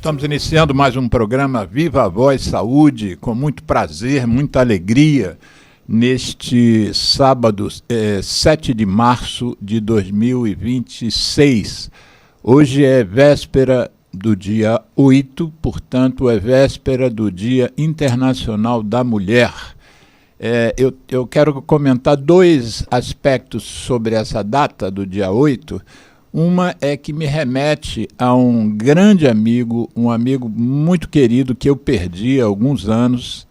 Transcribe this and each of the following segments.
Estamos iniciando mais um programa Viva a Voz Saúde, com muito prazer, muita alegria, neste sábado, 7 de março de 2026. Hoje é véspera do dia 8, portanto é véspera do Dia Internacional da Mulher. Eu quero comentar dois aspectos sobre essa data do dia 8. Uma é que me remete a um grande amigo, um amigo muito querido que eu perdi há alguns anos.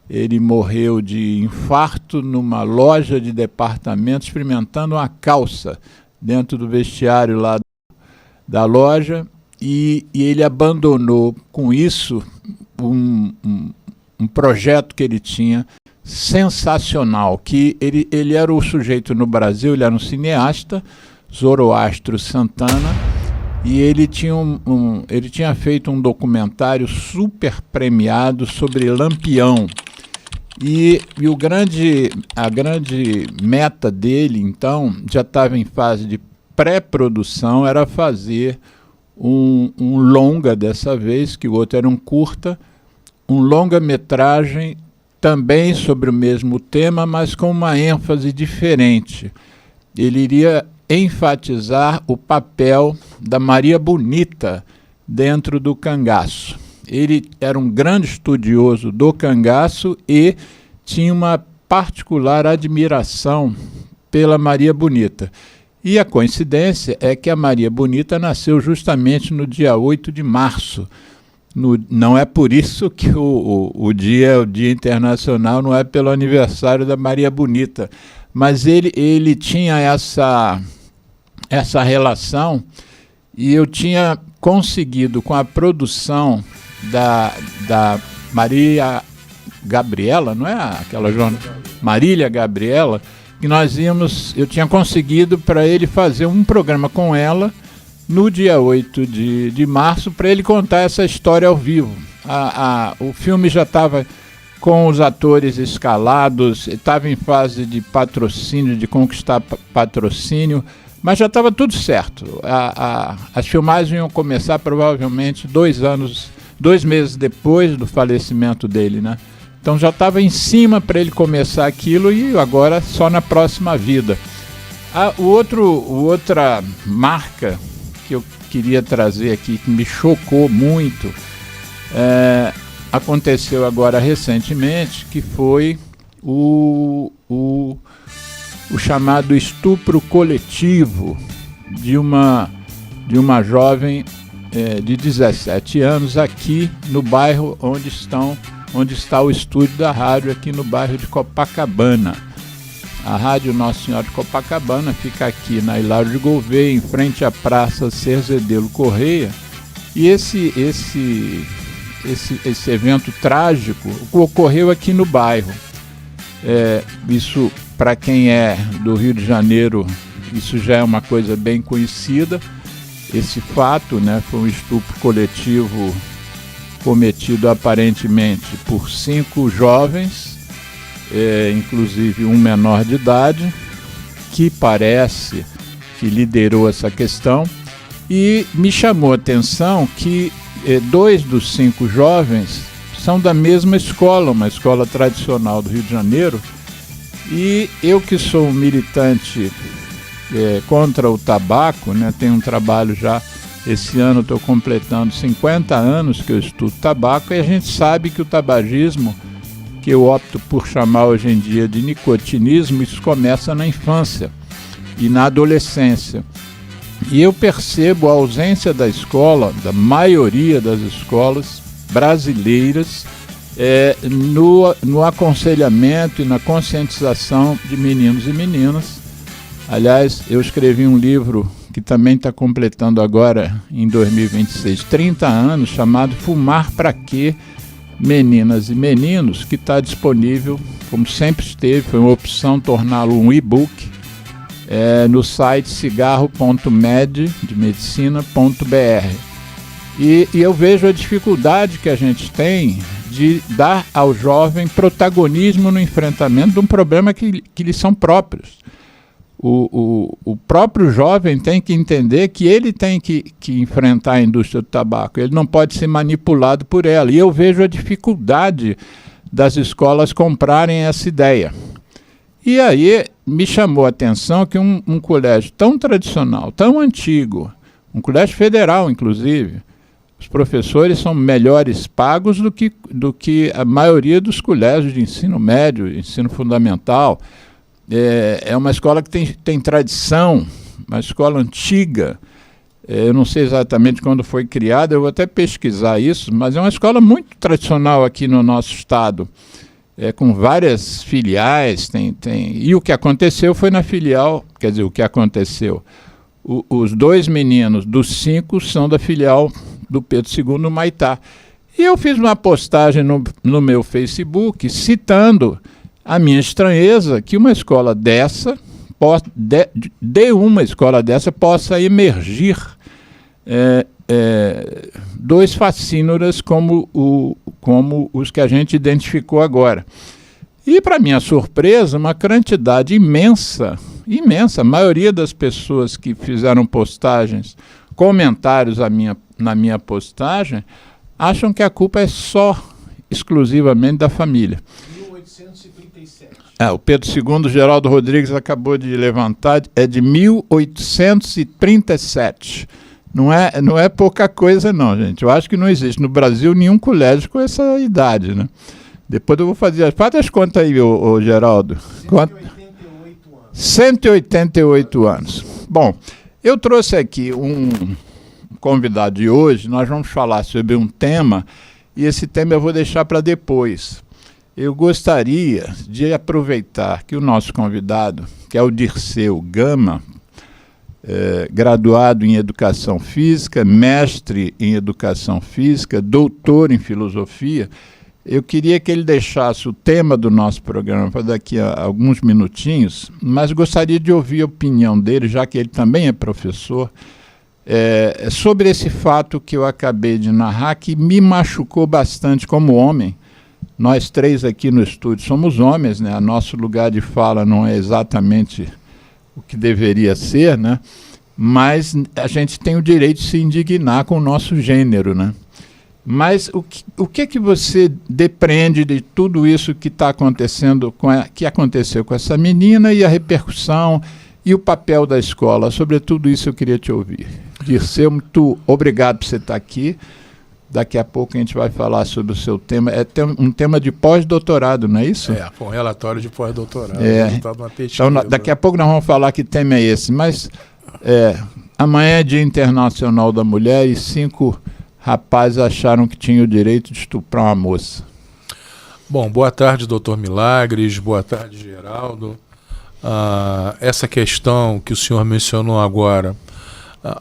Ele morreu de infarto numa loja de departamento, experimentando uma calça dentro do vestiário lá da loja, e ele abandonou com isso um projeto que ele tinha sensacional, que ele era o sujeito no Brasil, ele era um cineasta, Zoroastro Santana, e ele tinha feito um documentário super premiado sobre Lampião. E a grande meta dele, então, já estava em fase de pré-produção, era fazer um longa dessa vez, que o outro era um curta, um longa-metragem também sobre o mesmo tema, mas com uma ênfase diferente. Ele iria enfatizar o papel da Maria Bonita dentro do cangaço. Ele era um grande estudioso do cangaço e tinha uma particular admiração pela Maria Bonita. E a coincidência é que a Maria Bonita nasceu justamente no dia 8 de março. Não é por isso que o Dia Internacional, não é pelo aniversário da Maria Bonita, mas ele tinha essa relação, e eu tinha conseguido, com a produção da Maria Gabriela, não é aquela jornalista, Marília Gabriela, que eu tinha conseguido para ele fazer um programa com ela no dia 8 de março, para ele contar essa história ao vivo. O filme já estava com os atores escalados, estava em fase de patrocínio, de conquistar patrocínio, mas já estava tudo certo. As filmagens iam começar provavelmente 2 meses depois do falecimento dele, né? Então já estava em cima para ele começar aquilo, e agora só na próxima vida. Outra marca que eu queria trazer aqui, que me chocou muito, aconteceu agora recentemente, que foi o chamado estupro coletivo de uma jovem de 17 anos aqui no bairro onde está o estúdio da rádio, aqui no bairro de Copacabana. A rádio Nossa Senhora de Copacabana fica aqui na Hilário de Gouveia, em frente à Praça Cerzedelo Correia, e esse evento trágico ocorreu aqui no bairro. Isso, para quem é do Rio de Janeiro, isso já é uma coisa bem conhecida. Esse fato, né, foi um estupro coletivo cometido aparentemente por 5 jovens, inclusive um menor de idade, que parece que liderou essa questão. E me chamou a atenção que 2 dos 5 jovens são da mesma escola, uma escola tradicional do Rio de Janeiro, e eu, que sou um militante contra o tabaco, né, tenho um trabalho já, esse ano estou completando 50 anos que eu estudo tabaco, e a gente sabe que o tabagismo, que eu opto por chamar hoje em dia de nicotinismo, isso começa na infância e na adolescência. E eu percebo a ausência da escola, da maioria das escolas brasileiras, no aconselhamento e na conscientização de meninos e meninas. Aliás, eu escrevi um livro que também está completando agora, em 2026, 30 anos, chamado Fumar Pra Quê, Meninas e Meninos, que está disponível, como sempre esteve, foi uma opção torná-lo um e-book, no site cigarro.med, de medicina.br. E eu vejo a dificuldade que a gente tem de dar ao jovem protagonismo no enfrentamento de um problema que lhes são próprios. O próprio jovem tem que entender que ele tem que enfrentar a indústria do tabaco, ele não pode ser manipulado por ela. E eu vejo a dificuldade das escolas comprarem essa ideia. E aí me chamou a atenção que um colégio tão tradicional, tão antigo, um colégio federal, inclusive, os professores são melhores pagos do que a maioria dos colégios de ensino médio, ensino fundamental. É uma escola que tem tradição, uma escola antiga. Eu não sei exatamente quando foi criada, eu vou até pesquisar isso, mas é uma escola muito tradicional aqui no nosso estado, com várias filiais. E o que aconteceu foi na filial, quer dizer, o que aconteceu? Os 2 meninos dos 5 são da filial do Pedro II no Maitá. E eu fiz uma postagem no meu Facebook citando a minha estranheza que uma escola dessa, uma escola dessa possa emergir 2 facínoras como os que a gente identificou agora. E, para minha surpresa, uma quantidade imensa, a maioria das pessoas que fizeram postagens, comentários na minha postagem, acham que a culpa é exclusivamente da família. 1837. O Pedro II, Geraldo Rodrigues acabou de levantar, é de 1837. Não é pouca coisa não, gente. Eu acho que não existe no Brasil nenhum colégio com essa idade, né? Depois eu vou fazer as contas aí, ô Geraldo. 188 anos. 188 anos. Bom, eu trouxe aqui um convidado de hoje. Nós vamos falar sobre um tema, e esse tema eu vou deixar para depois. Eu gostaria de aproveitar que o nosso convidado, que é o Dirceu Gama, graduado em Educação Física, mestre em Educação Física, doutor em Filosofia, eu queria que ele deixasse o tema do nosso programa para daqui a alguns minutinhos, mas gostaria de ouvir a opinião dele, já que ele também é professor, sobre esse fato que eu acabei de narrar, que me machucou bastante como homem. Nós 3 aqui no estúdio somos homens, né? Nosso lugar de fala não é exatamente o que deveria ser, né? Mas a gente tem o direito de se indignar com o nosso gênero, né? Mas o que você depreende de tudo isso que está acontecendo, que aconteceu com essa menina, e a repercussão e o papel da escola? Sobre tudo isso eu queria te ouvir. Dirceu, muito obrigado por você estar aqui. Daqui a pouco a gente vai falar sobre o seu tema. É um tema de pós-doutorado, não é isso? Foi um relatório de pós-doutorado. Resultado de uma pesquisa. Então, daqui a pouco nós vamos falar que tema é esse. Mas amanhã é Dia Internacional da Mulher e 5 rapazes acharam que tinham o direito de estuprar uma moça. Bom, boa tarde, doutor Milagres. Boa tarde, Geraldo. Essa questão que o senhor mencionou agora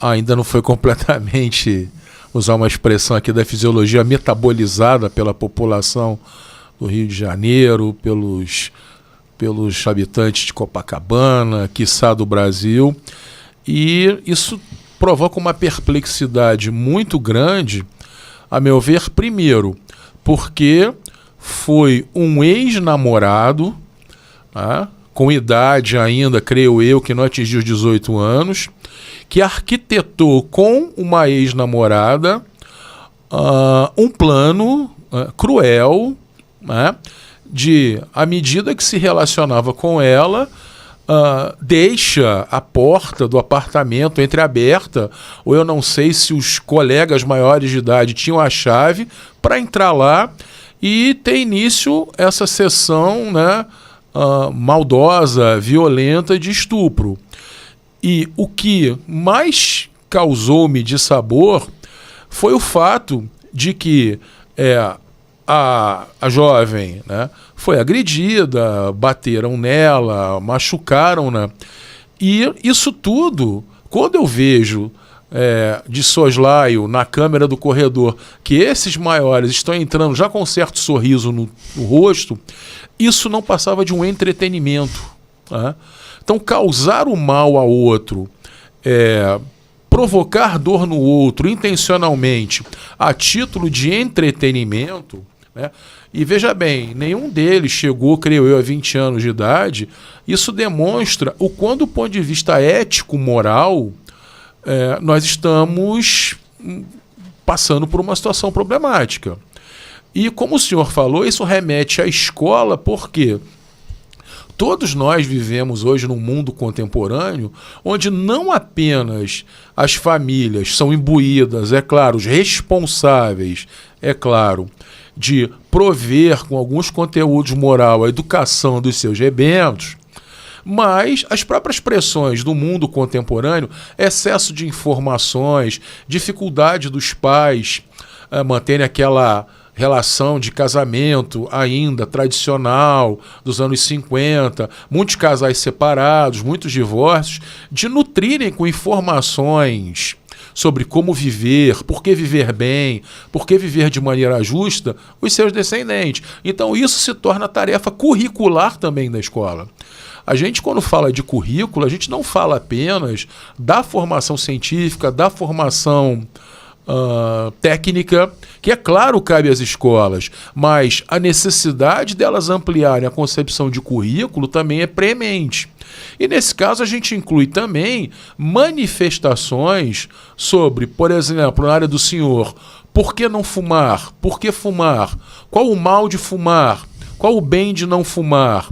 ainda não foi completamente, usar uma expressão aqui da fisiologia, metabolizada pela população do Rio de Janeiro, pelos habitantes de Copacabana, quiçá do Brasil, e isso provoca uma perplexidade muito grande, a meu ver, primeiro, porque foi um ex-namorado, com idade ainda, creio eu, que não atingiu os 18 anos, que arquitetou com uma ex-namorada um plano cruel, de, à medida que se relacionava com ela, deixa a porta do apartamento entreaberta, ou eu não sei se os colegas maiores de idade tinham a chave para entrar lá e ter início essa sessão, maldosa, violenta de estupro. E o que mais causou-me dissabor foi o fato de que a jovem foi agredida, bateram nela, machucaram-na. E isso tudo, quando eu vejo de soslaio na câmera do corredor que esses maiores estão entrando já com um certo sorriso no rosto, isso não passava de um entretenimento. Então, causar o mal ao outro, provocar dor no outro intencionalmente a título de entretenimento, né? E veja bem, nenhum deles chegou, creio eu, a 20 anos de idade. Isso demonstra o quanto, do ponto de vista ético, moral, nós estamos passando por uma situação problemática. E como o senhor falou, isso remete à escola, porque todos nós vivemos hoje num mundo contemporâneo onde não apenas as famílias são imbuídas, é claro, os responsáveis, é claro, de prover com alguns conteúdos moral a educação dos seus rebentos, mas as próprias pressões do mundo contemporâneo, excesso de informações, dificuldade dos pais manterem aquela relação de casamento ainda tradicional dos anos 50, muitos casais separados, muitos divórcios, de nutrirem com informações sobre como viver, por que viver bem, por que viver de maneira justa os seus descendentes. Então isso se torna tarefa curricular também da escola. A gente, quando fala de currículo, a gente não fala apenas da formação científica, da formação técnica, que é claro cabe às escolas, mas a necessidade delas ampliarem a concepção de currículo também é preemente. E nesse caso a gente inclui também manifestações sobre, por exemplo, na área do senhor, por que não fumar? Por que fumar? Qual o mal de fumar? Qual o bem de não fumar?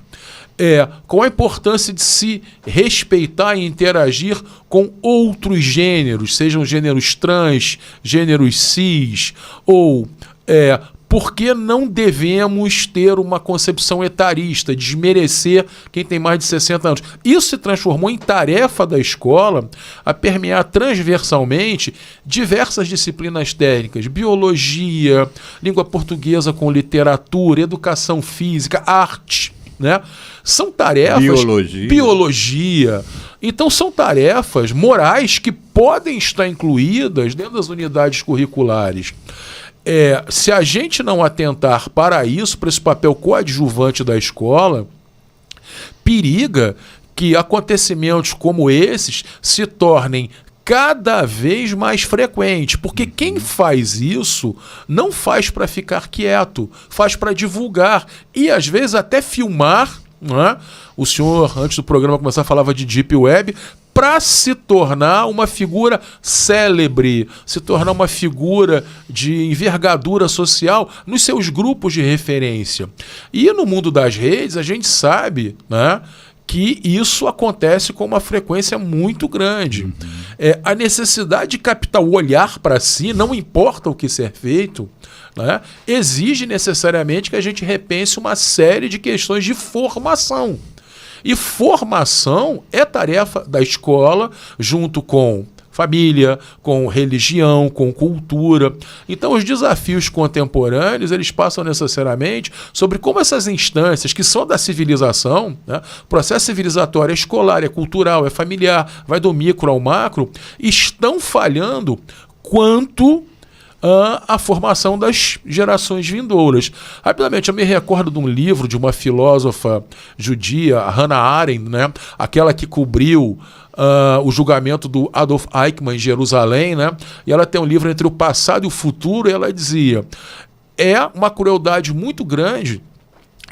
Qual a importância de se respeitar e interagir com outros gêneros, sejam gêneros trans, gêneros cis, ou por que não devemos ter uma concepção etarista, desmerecer quem tem mais de 60 anos. Isso se transformou em tarefa da escola a permear transversalmente diversas disciplinas técnicas, biologia, língua portuguesa com literatura, educação física, arte, né? São tarefas... Biologia. Então são tarefas morais que podem estar incluídas dentro das unidades curriculares. Se a gente não atentar para isso, para esse papel coadjuvante da escola, periga que acontecimentos como esses se tornem cada vez mais frequentes, porque quem faz isso não faz para ficar quieto, faz para divulgar e às vezes até filmar, não é? O senhor, antes do programa começar, falava de Deep Web, para se tornar uma figura célebre, se tornar uma figura de envergadura social nos seus grupos de referência. E no mundo das redes, a gente sabe, né, que isso acontece com uma frequência muito grande. A necessidade de captar o olhar para si, não importa o que ser feito, né, exige necessariamente que a gente repense uma série de questões de formação. E formação é tarefa da escola, junto com família, com religião, com cultura. Então os desafios contemporâneos, eles passam necessariamente sobre como essas instâncias que são da civilização, né, o processo civilizatório é escolar, é cultural, é familiar, vai do micro ao macro, estão falhando quanto a formação das gerações vindouras. Rapidamente, eu me recordo de um livro de uma filósofa judia, Hannah Arendt, né, aquela que cobriu o julgamento do Adolf Eichmann em Jerusalém, né, e ela tem um livro Entre o Passado e o Futuro, e ela dizia: é uma crueldade muito grande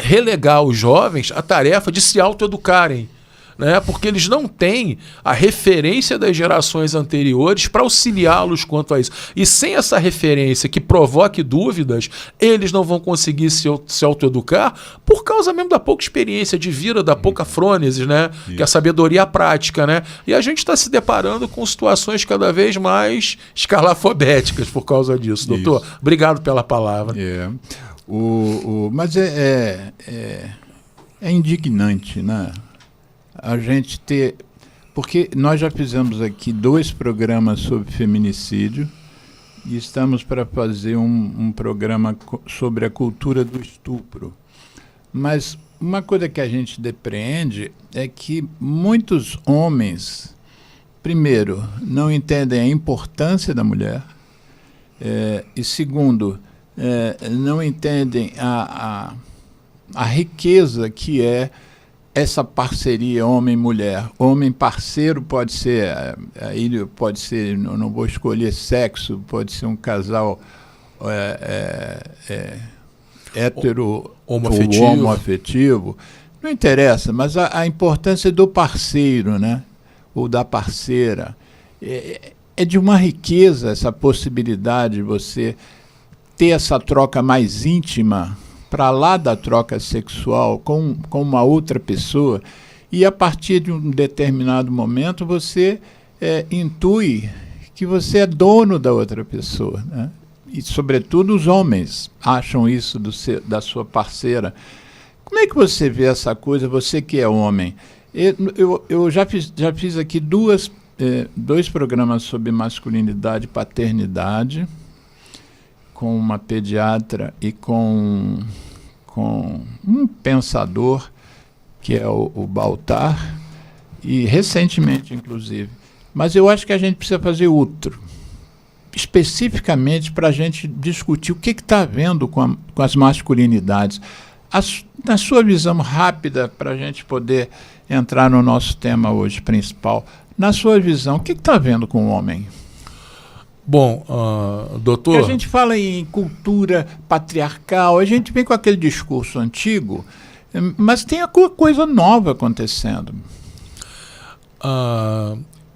relegar os jovens à tarefa de se autoeducarem, né, porque eles não têm a referência das gerações anteriores para auxiliá-los quanto a isso. E sem essa referência que provoque dúvidas, eles não vão conseguir se autoeducar por causa mesmo da pouca experiência de vida, da pouca frônesis, né, que é a sabedoria à prática, né? E a gente está se deparando com situações cada vez mais escalafobéticas por causa disso. Doutor, obrigado pela palavra. Mas é indignante, né? A gente ter... Porque nós já fizemos aqui 2 programas sobre feminicídio e estamos para fazer um programa sobre a cultura do estupro. Mas uma coisa que a gente depreende é que muitos homens, primeiro, não entendem a importância da mulher, e segundo, não entendem a riqueza que é essa parceria homem-mulher. Homem parceiro pode ser, não vou escolher sexo, pode ser um casal homoafetivo. Ou homoafetivo, não interessa, mas a importância do parceiro, né? Ou da parceira. É de uma riqueza essa possibilidade de você ter essa troca mais íntima, para lá da troca sexual, com uma outra pessoa, e a partir de um determinado momento você intui que você é dono da outra pessoa, né? E, sobretudo, os homens acham isso da sua parceira. Como é que você vê essa coisa, você que é homem? Eu já fiz aqui dois programas sobre masculinidade e paternidade, com uma pediatra e com um pensador, que é o Baltar, e recentemente, inclusive. Mas eu acho que a gente precisa fazer outro, especificamente para a gente discutir o que está havendo com as masculinidades. Na sua visão rápida, para a gente poder entrar no nosso tema hoje principal, na sua visão, o que está havendo com o homem? Bom, doutor... Porque a gente fala em cultura patriarcal, a gente vem com aquele discurso antigo, mas tem coisa nova acontecendo.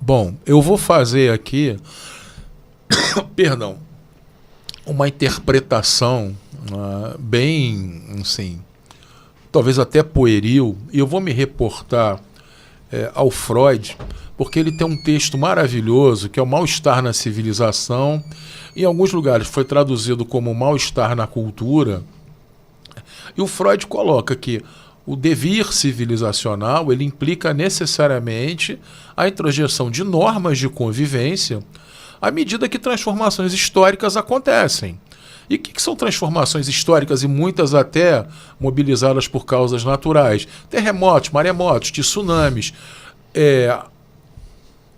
Bom, eu vou fazer aqui, perdão, uma interpretação bem, assim, talvez até pueril, e eu vou me reportar ao Freud, porque ele tem um texto maravilhoso, que é o Mal-Estar na Civilização. Em alguns lugares foi traduzido como Mal-Estar na Cultura. E o Freud coloca que o devir civilizacional ele implica necessariamente a introjeção de normas de convivência à medida que transformações históricas acontecem. E o que são transformações históricas, e muitas até mobilizadas por causas naturais? Terremotos, maremotos, tsunamis.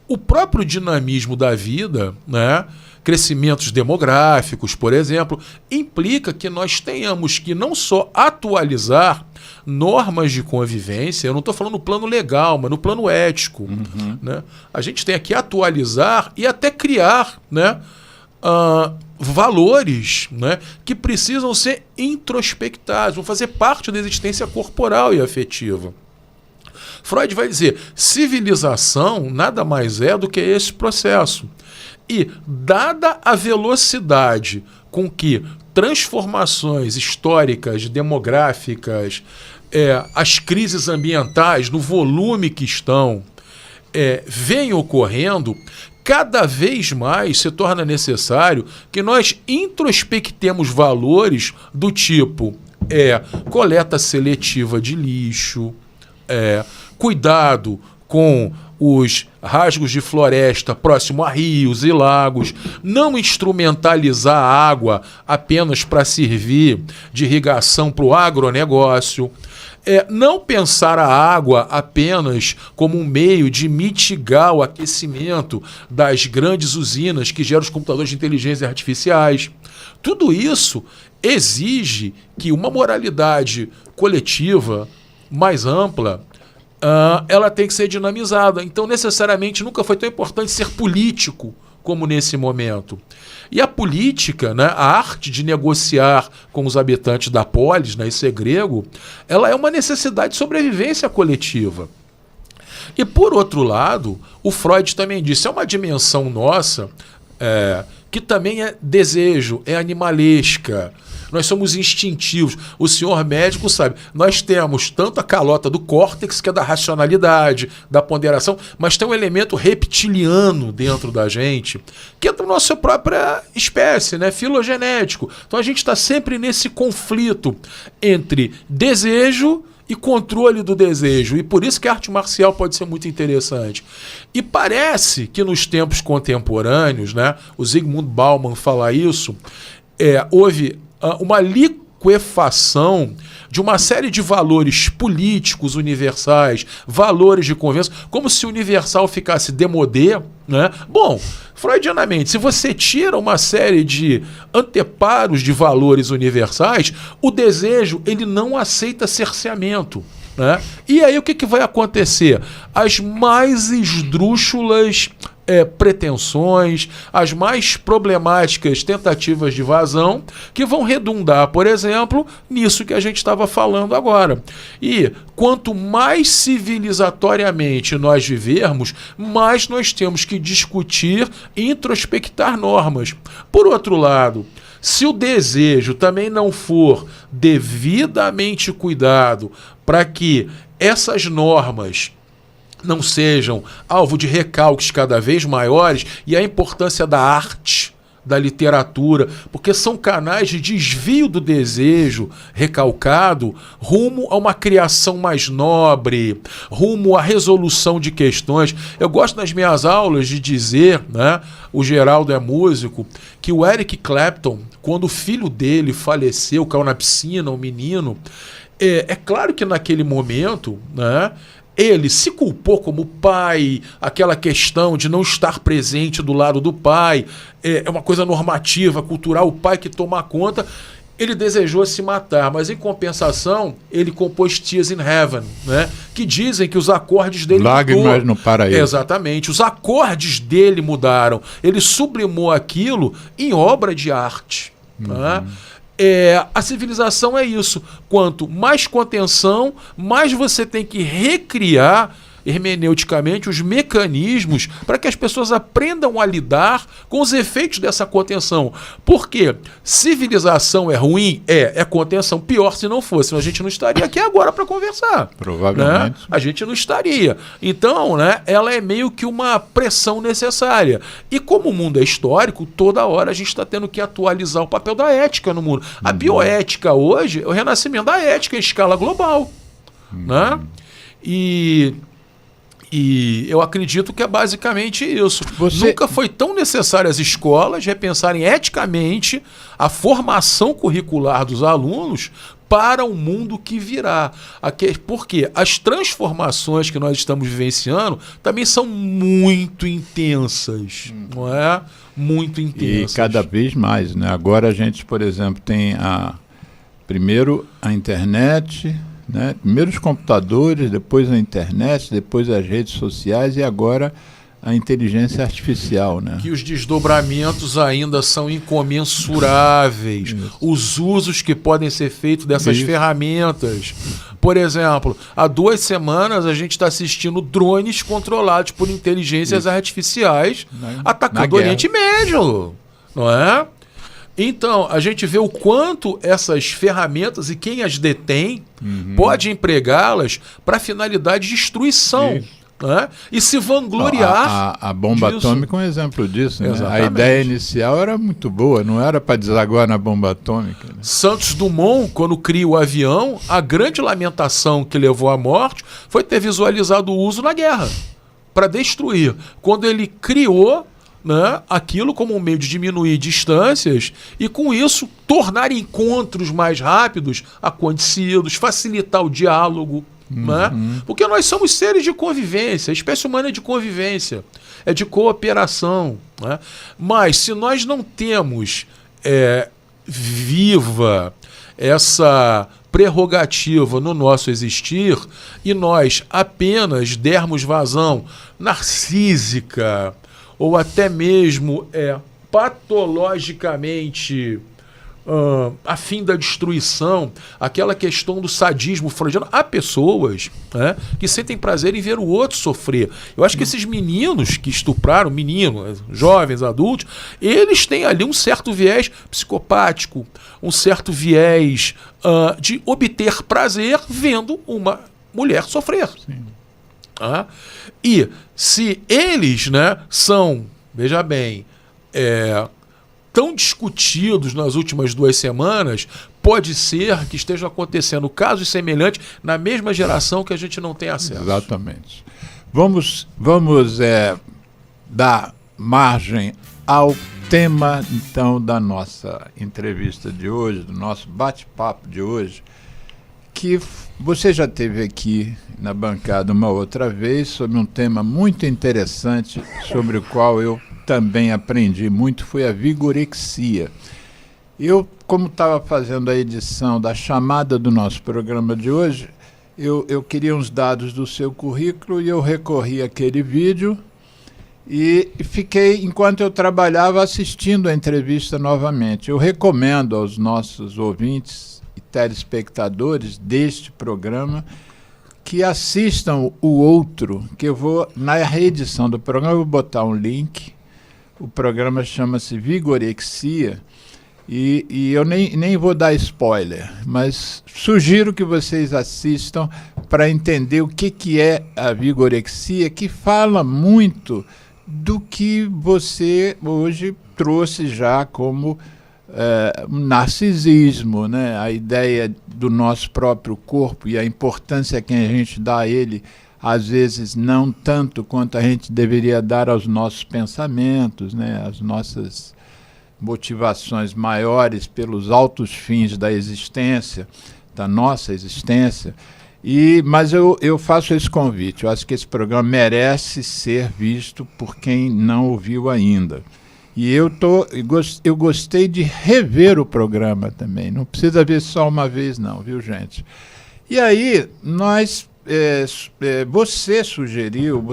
O próprio dinamismo da vida, né, crescimentos demográficos, por exemplo, implica que nós tenhamos que não só atualizar normas de convivência, eu não estou falando no plano legal, mas no plano ético. Uhum. Né? A gente tem que atualizar e até criar, né, valores, né, que precisam ser introspectados, vão fazer parte da existência corporal e afetiva. Freud vai dizer, civilização nada mais é do que esse processo. E, dada a velocidade com que transformações históricas, demográficas, as crises ambientais, no volume que estão, vêm ocorrendo, cada vez mais se torna necessário que nós introspectemos valores do tipo coleta seletiva de lixo, cuidado com os rasgos de floresta próximo a rios e lagos, não instrumentalizar a água apenas para servir de irrigação para o agronegócio, não pensar a água apenas como um meio de mitigar o aquecimento das grandes usinas que geram os computadores de inteligência artificiais. Tudo isso exige que uma moralidade coletiva mais ampla ela tem que ser dinamizada. Então, necessariamente, nunca foi tão importante ser político como nesse momento. E a política, né, a arte de negociar com os habitantes da polis, né, isso é grego, ela é uma necessidade de sobrevivência coletiva. E, por outro lado, o Freud também disse, é uma dimensão nossa que também é desejo, é animalesca. Nós somos instintivos. O senhor médico sabe, nós temos tanto a calota do córtex, que é da racionalidade, da ponderação, mas tem um elemento reptiliano dentro da gente, que é da nossa própria espécie, né? Filogenético. Então a gente está sempre nesse conflito entre desejo e controle do desejo. E por isso que a arte marcial pode ser muito interessante. E parece que nos tempos contemporâneos, né, o Zygmunt Bauman fala isso, houve uma liquefação de uma série de valores políticos universais, valores de convenção, como se o universal ficasse démodé, né? Bom, freudianamente, se você tira uma série de anteparos de valores universais, o desejo ele não aceita cerceamento. Né? E aí o que vai acontecer? As mais esdrúxulas pretensões, as mais problemáticas tentativas de vazão, que vão redundar, por exemplo, nisso que a gente estava falando agora. E quanto mais civilizatoriamente nós vivermos, mais nós temos que discutir e introspectar normas. Por outro lado, se o desejo também não for devidamente cuidado para que essas normas não sejam alvo de recalques cada vez maiores, e a importância da arte, da literatura, porque são canais de desvio do desejo recalcado rumo a uma criação mais nobre, rumo à resolução de questões. Eu gosto nas minhas aulas de dizer, né, o Geraldo é músico, que o Eric Clapton, quando o filho dele faleceu, caiu na piscina, um menino, é claro que naquele momento, né, ele se culpou como pai, aquela questão de não estar presente do lado do pai, é uma coisa normativa, cultural, o pai que toma conta. Ele desejou se matar, mas em compensação, ele compôs Tears in Heaven, né? Que dizem que os acordes dele Lágrimas no Paraíso. Exatamente, os acordes dele mudaram. Ele sublimou aquilo em obra de arte. Né? A civilização é isso. Quanto mais contenção, mais você tem que recriar hermeneuticamente os mecanismos para que as pessoas aprendam a lidar com os efeitos dessa contenção. Por quê? Civilização é ruim? É contenção. Pior se não fosse. A gente não estaria aqui agora para conversar. Provavelmente. Né? A gente não estaria. Então, né, ela é meio que uma pressão necessária. E como o mundo é histórico, toda hora a gente está tendo que atualizar o papel da ética no mundo. A bioética hoje é o renascimento da ética em escala global. Né? E eu acredito que é basicamente isso. Nunca foi tão necessário as escolas repensarem eticamente a formação curricular dos alunos para o mundo que virá. Porque as transformações que nós estamos vivenciando também são muito intensas, não é? Muito intensas. E cada vez mais, né? Agora a gente, por exemplo, tem primeiro a internet, né? Primeiro os computadores, depois a internet, depois as redes sociais e agora a inteligência artificial, né? Que os desdobramentos ainda são incomensuráveis. Isso. Os usos que podem ser feitos dessas ferramentas. Por exemplo, há 2 semanas a gente está assistindo drones controlados por inteligências artificiais atacando o Oriente Médio, não é? Então, a gente vê o quanto essas ferramentas e quem as detém pode empregá-las para finalidade de destruição. Né? E se vangloriar. A bomba atômica é um exemplo disso. Né? A ideia inicial era muito boa, não era para desaguar na bomba atômica. Né? Santos Dumont, quando cria o avião, a grande lamentação que levou à morte foi ter visualizado o uso na guerra para destruir. Quando ele criou, né, aquilo como um meio de diminuir distâncias e, com isso, tornar encontros mais rápidos acontecidos, facilitar o diálogo. Né? Porque nós somos seres de convivência, a espécie humana é de convivência, é de cooperação. Né? Mas se nós não temos viva essa prerrogativa no nosso existir e nós apenas dermos vazão narcísica ou até mesmo patologicamente a fim da destruição, aquela questão do sadismo freudiano, há pessoas, né, que sentem prazer em ver o outro sofrer. Eu acho que esses meninos que estupraram, jovens, adultos, eles têm ali um certo viés psicopático, um certo viés de obter prazer vendo uma mulher sofrer. E se eles, né, são, veja bem, tão discutidos nas últimas 2 semanas, pode ser que estejam acontecendo casos semelhantes na mesma geração que a gente não tem acesso. Exatamente. Vamos dar margem ao tema, então, da nossa entrevista de hoje, do nosso bate-papo de hoje, que você já teve aqui na bancada uma outra vez sobre um tema muito interessante, sobre o qual eu também aprendi muito, foi a vigorexia. Eu, como estava fazendo a edição da chamada do nosso programa de hoje, eu queria uns dados do seu currículo e eu recorri àquele vídeo E fiquei, enquanto eu trabalhava, assistindo a entrevista novamente. Eu recomendo aos nossos ouvintes e telespectadores deste programa que assistam o outro, que eu vou, na reedição do programa, eu vou botar um link. O programa chama-se Vigorexia, e eu nem vou dar spoiler, mas sugiro que vocês assistam para entender o que é a vigorexia, que fala muito do que você hoje trouxe já como um narcisismo, né? A ideia do nosso próprio corpo e a importância que a gente dá a ele, às vezes não tanto quanto a gente deveria dar aos nossos pensamentos, né? As nossas motivações maiores pelos altos fins da existência, da nossa existência. Mas eu faço esse convite. Eu acho que esse programa merece ser visto por quem não ouviu ainda. E eu gostei de rever o programa também. Não precisa ver só uma vez não, viu, gente? E aí, você sugeriu,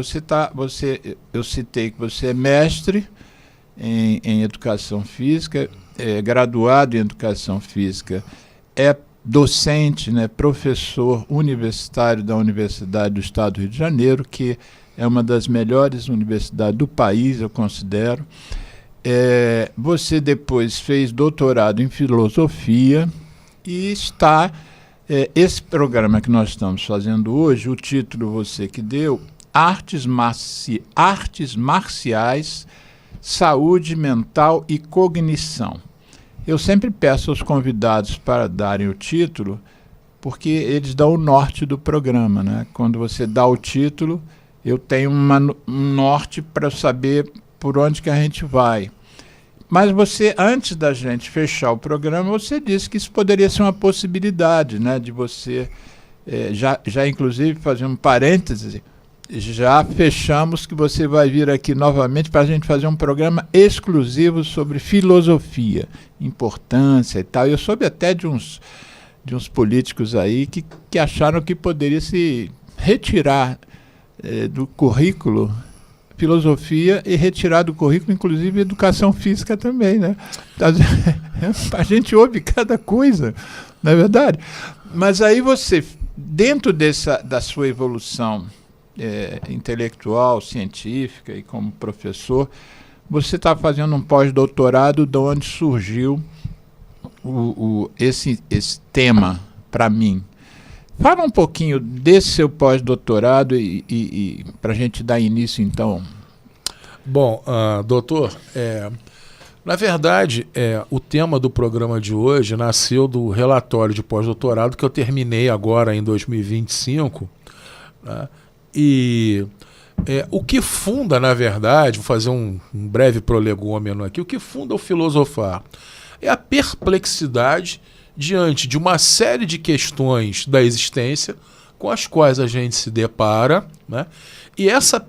eu citei que você é mestre em Educação Física, graduado em Educação Física, é docente, né, professor universitário da Universidade do Estado do Rio de Janeiro, que é uma das melhores universidades do país, eu considero. Você depois fez doutorado em Filosofia e está... esse programa que nós estamos fazendo hoje, o título você que deu, Artes Marciais, Saúde Mental e Cognição. Eu sempre peço aos convidados para darem o título, porque eles dão o norte do programa, né? Quando você dá o título, eu tenho um norte para saber por onde que a gente vai. Mas você, antes da gente fechar o programa, você disse que isso poderia ser uma possibilidade, né? De você, já inclusive fazer um parêntese, já fechamos que você vai vir aqui novamente para a gente fazer um programa exclusivo sobre filosofia, importância e tal. Eu soube até de uns políticos aí que acharam que poderia se retirar do currículo filosofia e retirar do currículo, inclusive, educação física também, né? A gente ouve cada coisa, não é verdade? Mas aí você, dentro da sua evolução intelectual, científica e como professor, você está fazendo um pós-doutorado de onde surgiu esse tema para mim. Fala um pouquinho desse seu pós-doutorado e para a gente dar início, então. Bom, doutor, na verdade, o tema do programa de hoje nasceu do relatório de pós-doutorado que eu terminei agora em 2025, né? E o que funda, na verdade, vou fazer um breve prolegômeno aqui, o que funda o filosofar é a perplexidade diante de uma série de questões da existência com as quais a gente se depara, né? E essa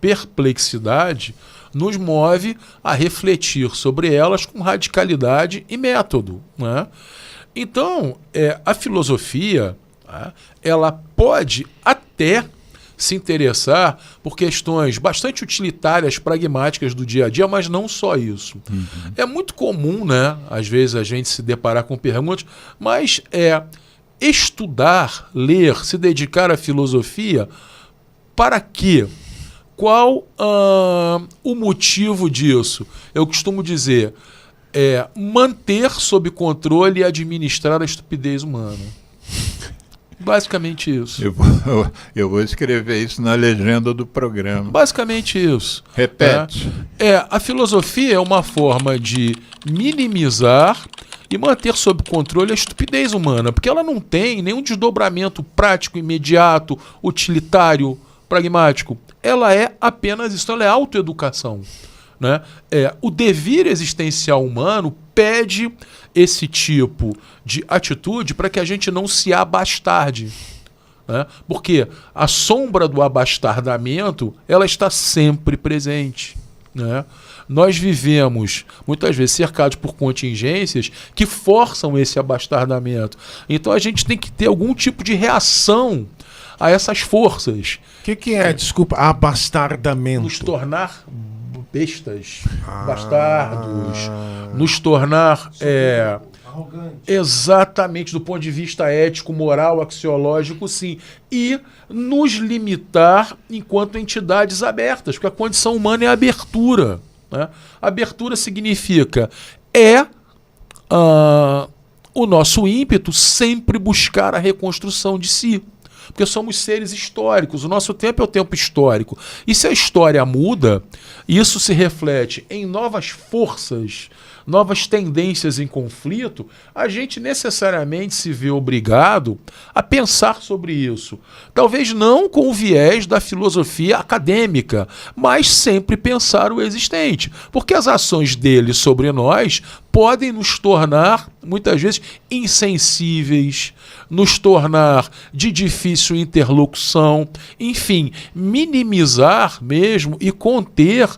perplexidade nos move a refletir sobre elas com radicalidade e método, né? Então, a filosofia, né, ela pode até se interessar por questões bastante utilitárias, pragmáticas do dia a dia, mas não só isso. Uhum. É muito comum, né, às vezes, a gente se deparar com perguntas, mas estudar, ler, se dedicar à filosofia, para quê? Qual o motivo disso? Eu costumo dizer, manter sob controle e administrar a estupidez humana. Basicamente isso. Eu vou escrever isso na legenda do programa. Basicamente isso. Repete. A filosofia é uma forma de minimizar e manter sob controle a estupidez humana, porque ela não tem nenhum desdobramento prático, imediato, utilitário, pragmático. Ela é apenas isso, ela é autoeducação, né? O devir existencial humano pede esse tipo de atitude para que a gente não se abastarde, né? Porque a sombra do abastardamento ela está sempre presente, né? Nós vivemos muitas vezes cercados por contingências que forçam esse abastardamento. Então a gente tem que ter algum tipo de reação a essas forças. O que é, desculpa, abastardamento? Nos tornar bestas, bastardos, nos tornar exatamente do ponto de vista ético, moral, axiológico, sim, e nos limitar enquanto entidades abertas, porque a condição humana é a abertura, né? Abertura significa o nosso ímpeto sempre buscar a reconstrução de si. Porque somos seres históricos, o nosso tempo é o tempo histórico. E se a história muda, isso se reflete em novas forças, novas tendências em conflito, a gente necessariamente se vê obrigado a pensar sobre isso. Talvez não com o viés da filosofia acadêmica, mas sempre pensar o existente. Porque as ações dele sobre nós podem nos tornar, muitas vezes, insensíveis, nos tornar de difícil interlocução, enfim, minimizar mesmo e conter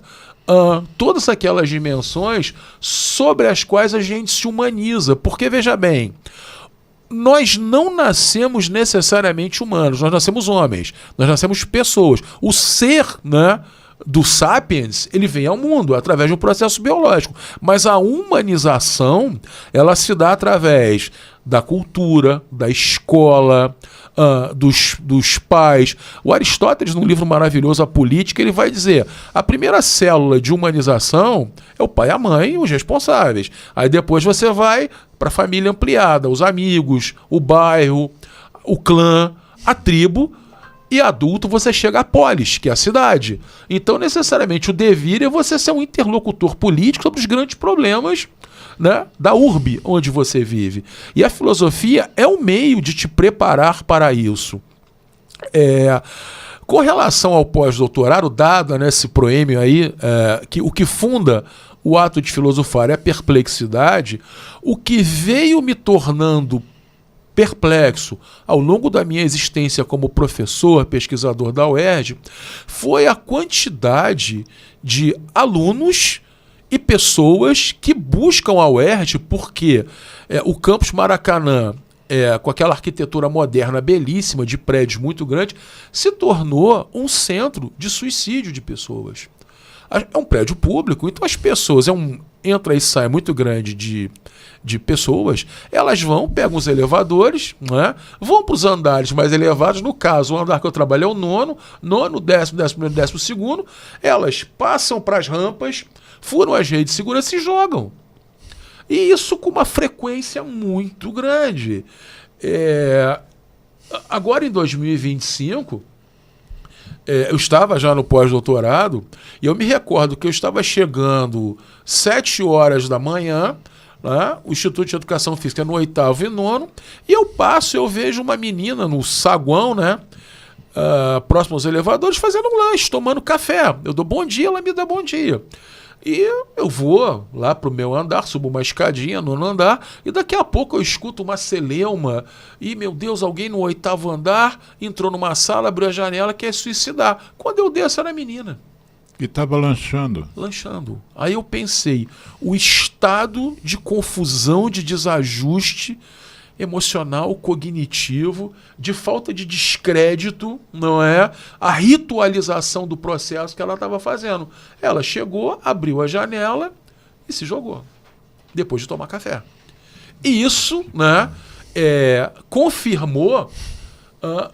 todas aquelas dimensões sobre as quais a gente se humaniza. Porque, veja bem, nós não nascemos necessariamente humanos, nós nascemos homens, nós nascemos pessoas. O ser, né, do sapiens, ele vem ao mundo através de um processo biológico. Mas a humanização, ela se dá através da cultura, da escola, dos pais. O Aristóteles, num livro maravilhoso, A Política, ele vai dizer: a primeira célula de humanização é o pai, a mãe e os responsáveis. Aí depois você vai para a família ampliada, os amigos, o bairro, o clã, a tribo, e adulto você chega à polis, que é a cidade. Então, necessariamente, o devir é você ser um interlocutor político sobre os grandes problemas, né, da urbe onde você vive. E a filosofia é um meio de te preparar para isso. Com relação ao pós-doutorado, dado nesse proêmio aí, que o que funda o ato de filosofar é a perplexidade, o que veio me tornando perplexo ao longo da minha existência como professor, pesquisador da UERJ, foi a quantidade de alunos e pessoas que buscam a UERJ, porque o campus Maracanã, com aquela arquitetura moderna belíssima, de prédios muito grandes, se tornou um centro de suicídio de pessoas. É um prédio público, então as pessoas, entra e sai muito grande de pessoas, elas pegam os elevadores, né, vão para os andares mais elevados. No caso, o andar que eu trabalho é o nono, 10º, 12º, elas passam para as rampas, furam as redes de segurança e jogam. E isso com uma frequência muito grande. Agora, em 2025... eu estava já no pós-doutorado e eu me recordo que eu estava chegando 7 horas da manhã, né, o Instituto de Educação Física no 8º e 9º, e eu vejo uma menina no saguão, né, próximo aos elevadores, fazendo um lanche, tomando café. Eu dou bom dia, ela me dá bom dia. E eu vou lá pro meu andar, subo uma escadinha no andar, e daqui a pouco eu escuto uma celeuma. E, meu Deus, alguém no 8º andar entrou numa sala, abriu a janela, quer suicidar. Quando eu desço, era a menina. E estava lanchando. Lanchando. Aí eu pensei, o estado de confusão, de desajuste emocional, cognitivo, de falta de descrédito, não é? A ritualização do processo que ela estava fazendo. Ela chegou, abriu a janela e se jogou, depois de tomar café. E isso, né, confirmou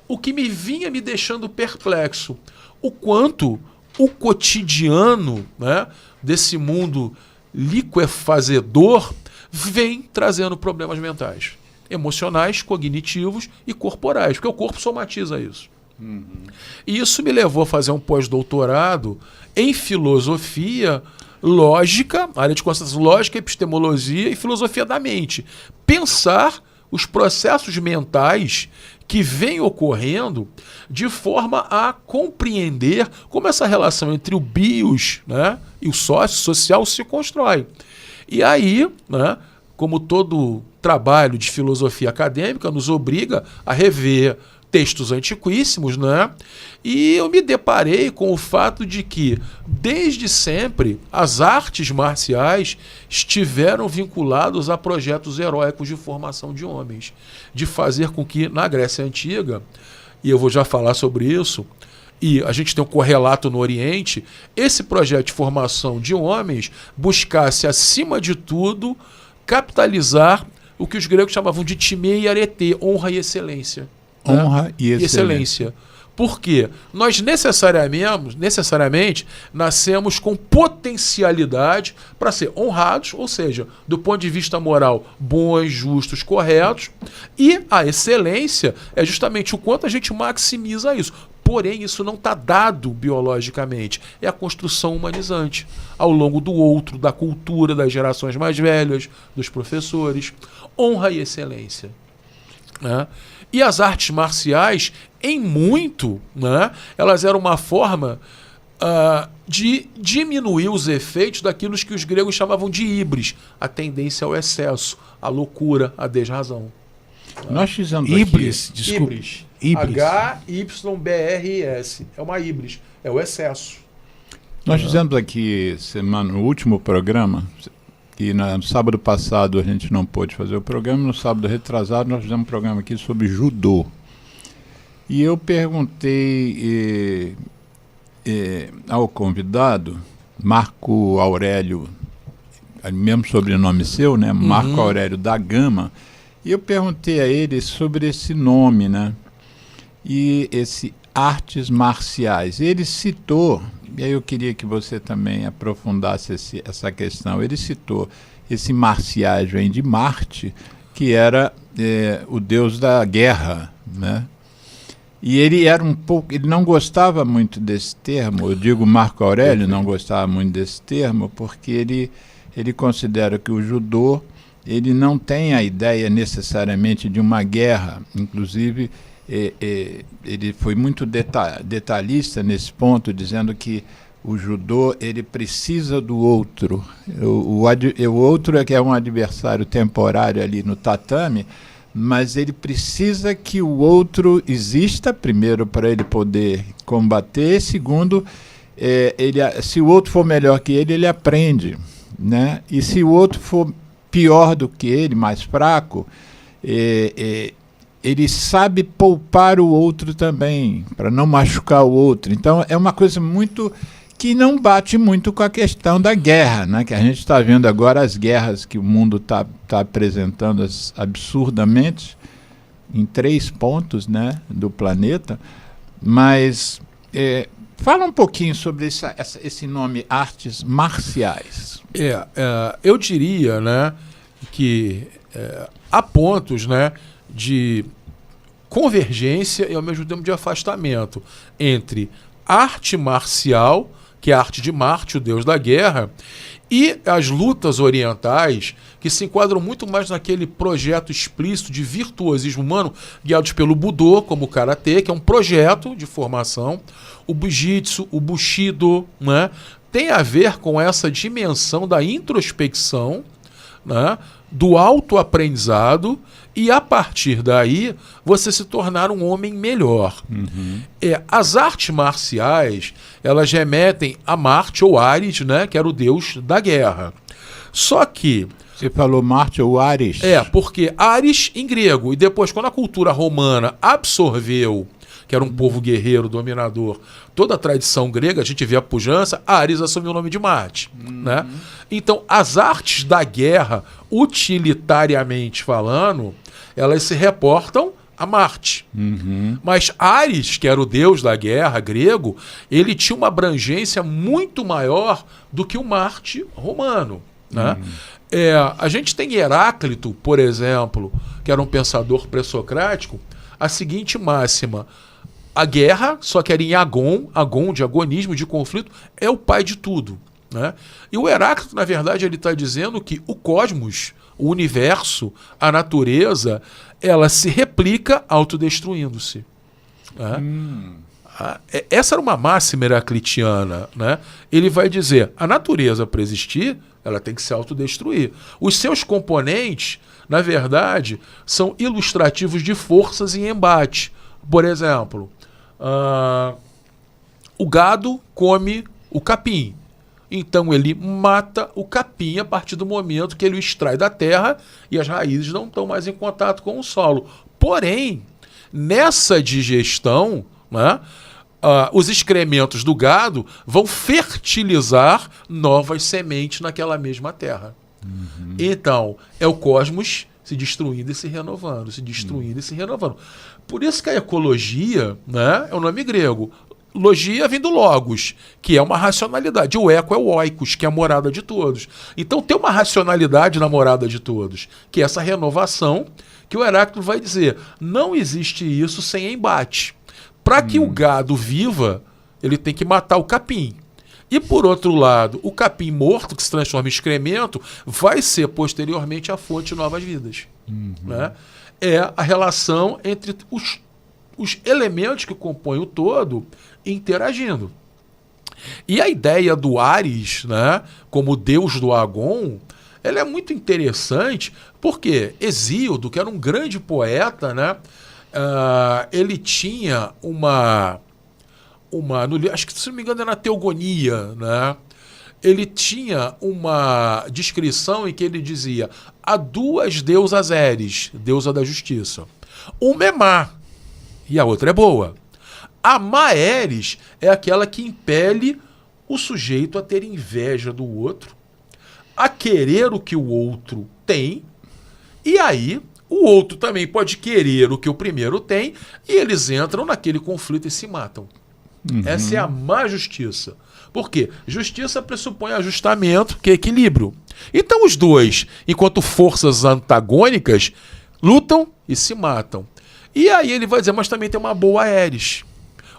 o que me vinha me deixando perplexo. O quanto o cotidiano, né, desse mundo liquefazedor vem trazendo problemas mentais, emocionais, cognitivos e corporais, porque o corpo somatiza isso. E isso me levou a fazer um pós-doutorado em filosofia lógica, área de concepção lógica, epistemologia e filosofia da mente. Pensar os processos mentais que vêm ocorrendo de forma a compreender como essa relação entre o bios, né, e o social se constrói. E aí, né, como todo trabalho de filosofia acadêmica, nos obriga a rever textos antiquíssimos, né? E eu me deparei com o fato de que, desde sempre, as artes marciais estiveram vinculadas a projetos heróicos de formação de homens, de fazer com que, na Grécia Antiga, e eu vou já falar sobre isso, e a gente tem um correlato no Oriente, esse projeto de formação de homens buscasse, acima de tudo, capitalizar o que os gregos chamavam de timê e arete, honra e excelência. Honra e excelência. Por quê? Nós necessariamente nascemos com potencialidade para ser honrados, ou seja, do ponto de vista moral, bons, justos, corretos, e a excelência é justamente o quanto a gente maximiza isso. Porém, isso não está dado biologicamente. É a construção humanizante ao longo do outro, da cultura, das gerações mais velhas, dos professores. Honra e excelência. Né? E as artes marciais, em muito, né, elas eram uma forma de diminuir os efeitos daquilo que os gregos chamavam de híbris, a tendência ao excesso, a loucura, a desrazão. Nós fizemos Híbris, aqui... desculpa. Híbris. Híbris. H-Y-B-R-I-S. É uma híbris. É o excesso. Nós fizemos aqui no último programa, que no sábado passado a gente não pôde fazer o programa, no sábado retrasado nós fizemos um programa aqui sobre judô. E eu perguntei ao convidado, Marco Aurélio, mesmo sobrenome seu, né? Marco Aurélio da Gama, e eu perguntei a ele sobre esse nome, né? E esse artes marciais. Ele citou, e aí eu queria que você também aprofundasse essa questão, ele citou esse marciais vem de Marte, que era o deus da guerra, né? E ele era ele não gostava muito desse termo, eu digo Marco Aurélio não gostava muito desse termo, porque ele considera que o judô, ele não tem a ideia necessariamente de uma guerra, inclusive ele foi muito detalhista nesse ponto, dizendo que o judô ele precisa do outro, o outro é que é um adversário temporário ali no tatame, mas ele precisa que o outro exista, primeiro, para ele poder combater, segundo, se o outro for melhor que ele aprende, né? E se o outro for pior do que ele, mais fraco, ele sabe poupar o outro também, para não machucar o outro. Então, é uma coisa muito que não bate muito com a questão da guerra, né? Que a gente está vendo agora as guerras que o mundo está apresentando absurdamente em 3 pontos, né, do planeta. Mas fala um pouquinho sobre esse nome artes marciais. Eu diria, né, que há pontos, né, de convergência e ao mesmo tempo de afastamento entre arte marcial, que é a arte de Marte, o deus da guerra, e as lutas orientais, que se enquadram muito mais naquele projeto explícito de virtuosismo humano, guiados pelo Budô, como o Karatê, que é um projeto de formação, o Bujitsu, o Bushido, né, tem a ver com essa dimensão da introspecção, né, do autoaprendizado, e a partir daí você se tornar um homem melhor. As artes marciais, elas remetem a Marte ou Ares, né, que era o deus da guerra. Só que... Você falou Marte ou Ares? Porque Ares em grego, e depois quando a cultura romana absorveu, que era um povo guerreiro, dominador, toda a tradição grega, a gente vê a pujança, Ares assumiu o nome de Marte. Né? Então, as artes da guerra, utilitariamente falando, elas se reportam a Marte. Mas Ares, que era o deus da guerra grego, ele tinha uma abrangência muito maior do que o Marte romano. Né? A gente tem Heráclito, por exemplo, que era um pensador pré-socrático, a seguinte máxima: a guerra, só que era em agon de agonismo, de conflito, é o pai de tudo. Né? E o Heráclito, na verdade, ele está dizendo que o cosmos, o universo, a natureza, ela se replica autodestruindo-se. Né? Essa era uma máxima heraclitiana. Né? Ele vai dizer, a natureza, para existir, ela tem que se autodestruir. Os seus componentes, na verdade, são ilustrativos de forças em embate. Por exemplo, o gado come o capim. Então ele mata o capim a partir do momento que ele o extrai da terra e as raízes não estão mais em contato com o solo. Porém, nessa digestão, né, os excrementos do gado vão fertilizar novas sementes naquela mesma terra. Então, é o cosmos se destruindo e se renovando, se destruindo e se renovando. Por isso que a ecologia, né, é o nome grego. Logia vem do logos, que é uma racionalidade. O eco é o oikos, que é a morada de todos. Então tem uma racionalidade na morada de todos, que é essa renovação que o Heráclito vai dizer. Não existe isso sem embate. Para que o gado viva, ele tem que matar o capim. E, por outro lado, o capim morto, que se transforma em excremento, vai ser posteriormente a fonte de novas vidas. Né? É a relação entre os elementos que compõem o todo interagindo. E a ideia do Ares, né, como deus do Agon, ela é muito interessante porque Hesíodo, que era um grande poeta, né, ele tinha acho que, se não me engano, era na Teogonia, né? Ele tinha uma descrição em que ele dizia: há duas deusas Eres, deusa da justiça. Uma é má e a outra é boa. A má Eres é aquela que impele o sujeito a ter inveja do outro, a querer o que o outro tem, e aí o outro também pode querer o que o primeiro tem, e eles entram naquele conflito e se matam. Essa é a má justiça. Por quê? Justiça pressupõe ajustamento, que é equilíbrio. Então os dois, enquanto forças antagônicas, lutam e se matam. E aí ele vai dizer, mas também tem uma boa Eres.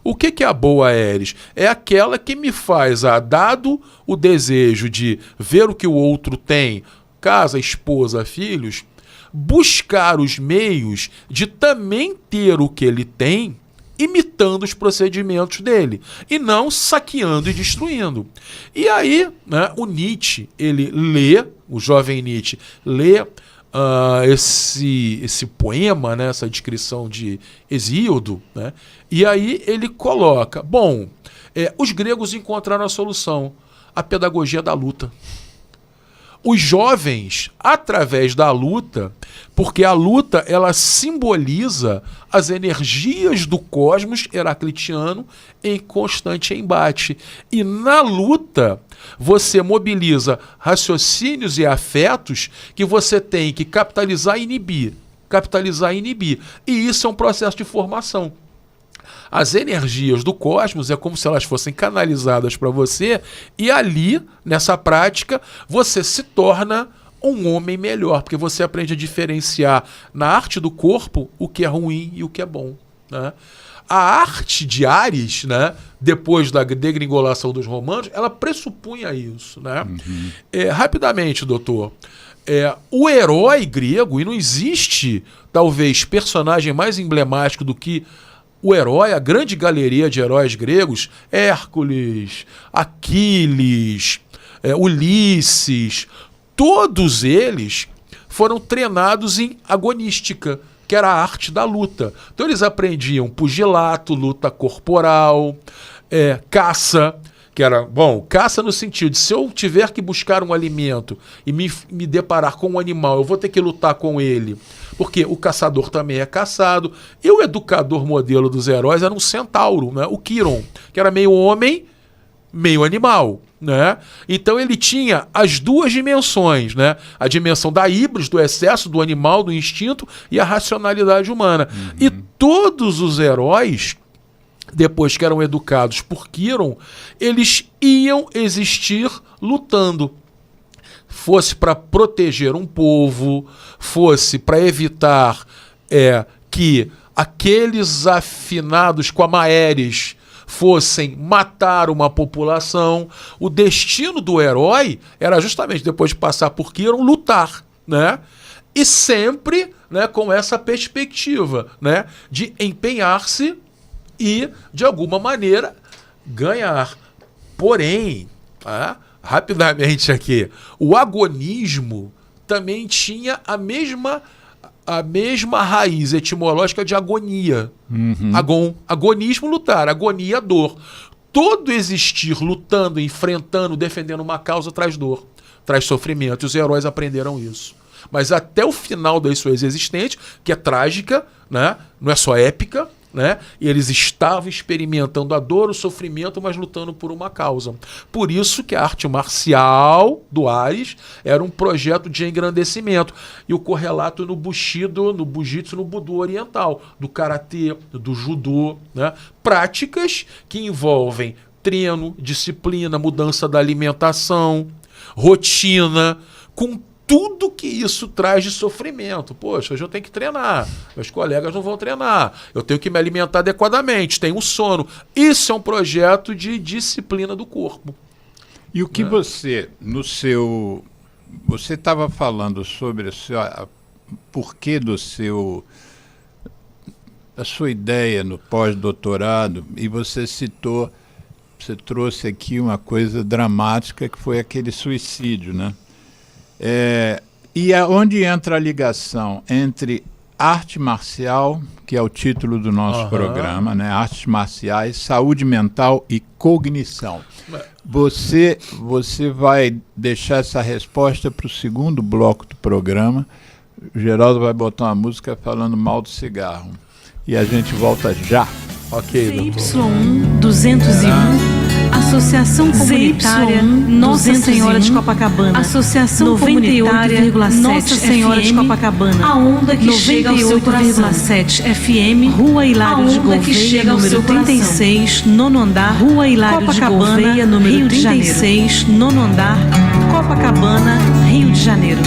O que é a boa Eres? É aquela que me faz, dado o desejo de ver o que o outro tem, casa, esposa, filhos, buscar os meios de também ter o que ele tem, imitando os procedimentos dele, e não saqueando e destruindo. E aí, né, o Nietzsche, ele lê, o jovem Nietzsche, lê esse poema, né, essa descrição de Hesíodo, né, e aí ele coloca, os gregos encontraram a solução, a pedagogia da luta. Os jovens, através da luta, porque a luta ela simboliza as energias do cosmos heraclitiano em constante embate. E na luta, você mobiliza raciocínios e afetos que você tem que capitalizar e inibir. Capitalizar e inibir. E isso é um processo de formação. As energias do cosmos é como se elas fossem canalizadas para você e ali, nessa prática, você se torna um homem melhor, porque você aprende a diferenciar na arte do corpo o que é ruim e o que é bom. Né? A arte de Ares, né, depois da degringolação dos romanos, ela pressupunha isso. Né? Rapidamente, doutor, o herói grego, e não existe, talvez, personagem mais emblemático do que o herói, a grande galeria de heróis gregos, Hércules, Aquiles, Ulisses, todos eles foram treinados em agonística, que era a arte da luta. Então eles aprendiam pugilato, luta corporal, caça, que era, caça no sentido de se eu tiver que buscar um alimento e me deparar com um animal, eu vou ter que lutar com ele, porque o caçador também é caçado. E o educador modelo dos heróis era um centauro, né? O Quiron, que era meio homem, meio animal. Né? Então ele tinha as duas dimensões, né? A dimensão da híbris, do excesso, do animal, do instinto, e a racionalidade humana. E todos os heróis, depois que eram educados por Quiron, eles iam existir lutando. Fosse para proteger um povo, fosse para evitar que aqueles afinados com a Maeres fossem matar uma população. O destino do herói era justamente, depois de passar por Quiron, lutar, né? E sempre, né, com essa perspectiva, né, de empenhar-se e, de alguma maneira, ganhar. Porém, rapidamente aqui, o agonismo também tinha a mesma raiz etimológica de agonia. Agonismo, lutar. Agonia, dor. Todo existir lutando, enfrentando, defendendo uma causa traz dor, traz sofrimento. E os heróis aprenderam isso. mas até o final das suas existentes, que é trágica, né? Não é só épica, né? E eles estavam experimentando a dor, o sofrimento, mas lutando por uma causa. Por isso que a arte marcial do Ares era um projeto de engrandecimento. E o correlato no Bushido, no Bujitsu, no Budo oriental, do karatê, do judô, né? Práticas que envolvem treino, disciplina, mudança da alimentação, rotina, com tudo que isso traz de sofrimento. Poxa, hoje eu tenho que treinar, meus colegas não vão treinar, eu tenho que me alimentar adequadamente, tenho sono. Isso é um projeto de disciplina do corpo. E o que você, você estava falando sobre o porquê a sua ideia no pós-doutorado, e você trouxe aqui uma coisa dramática que foi aquele suicídio, né? E onde entra a ligação entre arte marcial, que é o título do nosso programa, né? Artes marciais, saúde mental e cognição. Você vai deixar essa resposta para o segundo bloco do programa. O Geraldo vai botar uma música falando mal do cigarro. E a gente volta já. Ok, doutor. ZY1 201, Associação Comunitária Nossa Senhora de Copacabana, Associação 98,7 Nossa Senhora de Copacabana, a onda que chega ao seu coração. 98,7 FM, Rua Hilário de Gouveia, número 36, nono andar, Rua Hilário de Gouveia, número 36, nono andar, Copacabana, Rio de Janeiro.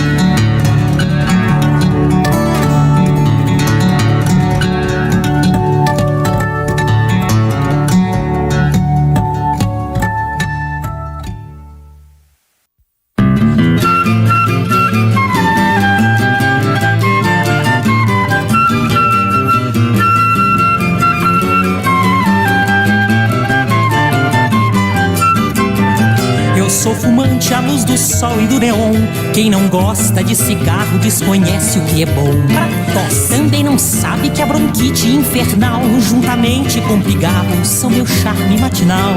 Sou fumante à luz do sol e do neon. Quem não gosta de cigarro desconhece o que é bom. Pra tosse também não sabe que a bronquite infernal, juntamente com pigarro, são meu charme matinal.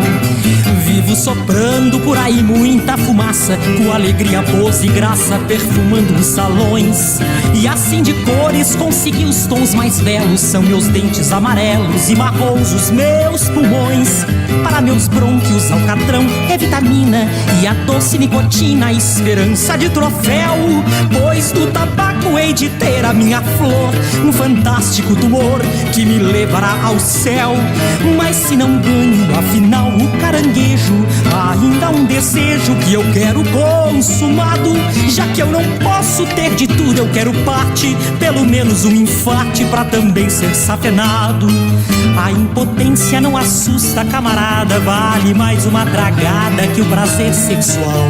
Vivo soprando por aí muita fumaça, com alegria, pose e graça, perfumando os salões. E assim de cores consegui os tons mais belos. São meus dentes amarelos e marrons os meus pulmões. Para meus brônquios alcatrão é vitamina e a doce nicotina, esperança de troféu. Pois do tabaco hei de ter a minha flor, um fantástico tumor que me levará ao céu. Mas se não ganho, afinal, o caranguejo, ainda há um desejo que eu quero consumado. Já que eu não posso ter de tudo, eu quero parte, pelo menos um infarte pra também ser safenado. A impotência não assusta, camarada, vale mais uma tragada que o prazer sexual.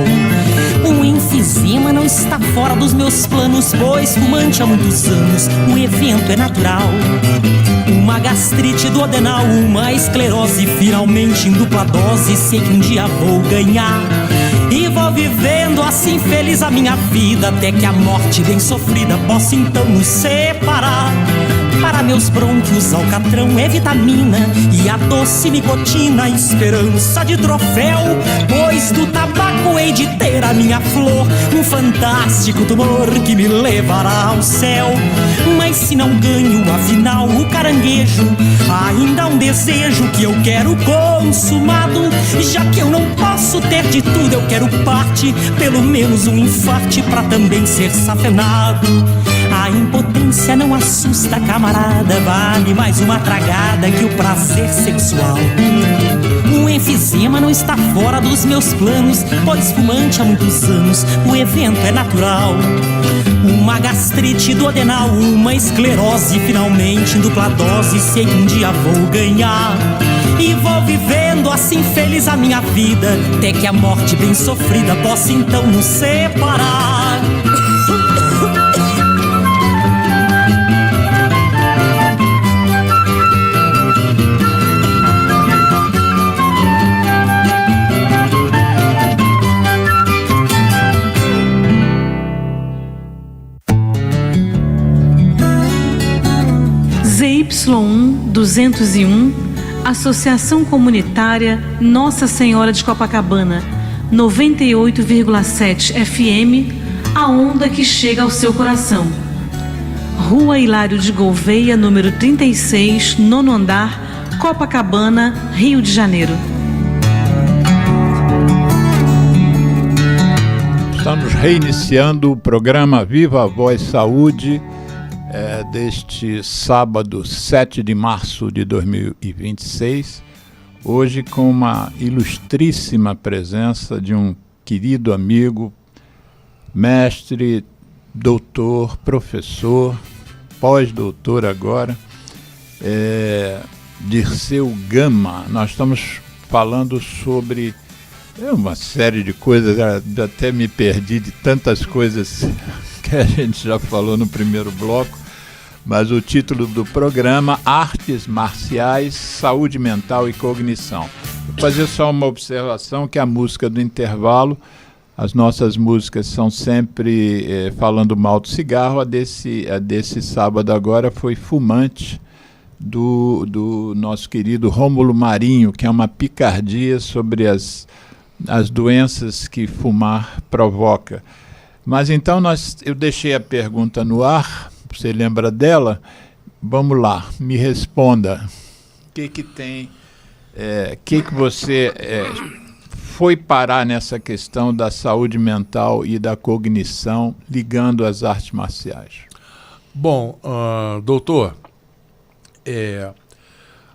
O enfisema não está fora dos meus planos, pois fumante há muitos anos, o evento é natural. Uma gastrite duodenal, uma esclerose, finalmente em dupla dose, sei que um dia vou ganhar. E vou vivendo assim feliz a minha vida, até que a morte bem sofrida possa então nos separar. Para meus brônquios alcatrão é vitamina e a doce nicotina, esperança de troféu. Pois do tabaco hei de ter a minha flor, um fantástico tumor que me levará ao céu. Mas se não ganho, afinal, o caranguejo, ainda há um desejo que eu quero consumado. Já que eu não posso ter de tudo, eu quero parte, pelo menos um infarte pra também ser safenado. A impotência não assusta, camarada, vale mais uma tragada que o prazer sexual. O enfisema não está fora dos meus planos, pois fumante há muitos anos, o evento é natural. Uma gastrite duodenal, uma esclerose, finalmente em dupla dose, sei que um dia vou ganhar. E vou vivendo assim feliz a minha vida, até que a morte bem sofrida possa então nos separar. ZY1 201, Associação Comunitária Nossa Senhora de Copacabana, 98,7 FM, a onda que chega ao seu coração. Rua Hilário de Gouveia, número 36, 9º andar, Copacabana, Rio de Janeiro. Estamos reiniciando o programa Viva a Voz Saúde deste sábado, 7 de março de 2026, hoje com uma ilustríssima presença de um querido amigo, mestre, doutor, professor, pós-doutor agora, Dirceu Gama. Nós estamos falando sobre uma série de coisas, até me perdi de tantas coisas que a gente já falou no primeiro bloco, mas o título do programa: Artes Marciais, Saúde Mental e Cognição. Vou fazer só uma observação, que a música do intervalo, as nossas músicas são sempre falando mal do cigarro. A desse sábado agora foi Fumante, do nosso querido Rômulo Marinho, que é uma picardia sobre as doenças que fumar provoca. Mas então eu deixei a pergunta no ar, você lembra dela? Vamos lá, me responda. O que tem, que você foi parar nessa questão da saúde mental e da cognição, ligando as artes marciais? Bom, doutor,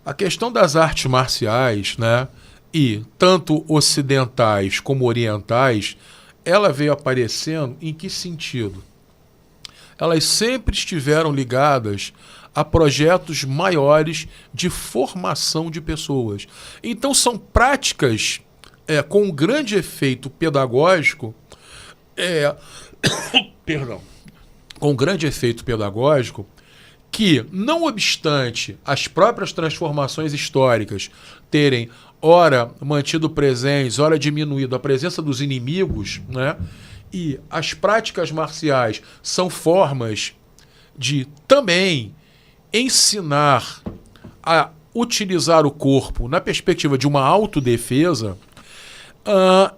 a questão das artes marciais, né, e tanto ocidentais como orientais, ela veio aparecendo em que sentido? Elas sempre estiveram ligadas a projetos maiores de formação de pessoas. Então são práticas com um grande efeito pedagógico, com um grande efeito pedagógico, que, não obstante as próprias transformações históricas terem ora mantido presentes, ora diminuído a presença dos inimigos, né? E as práticas marciais são formas de também ensinar a utilizar o corpo na perspectiva de uma autodefesa.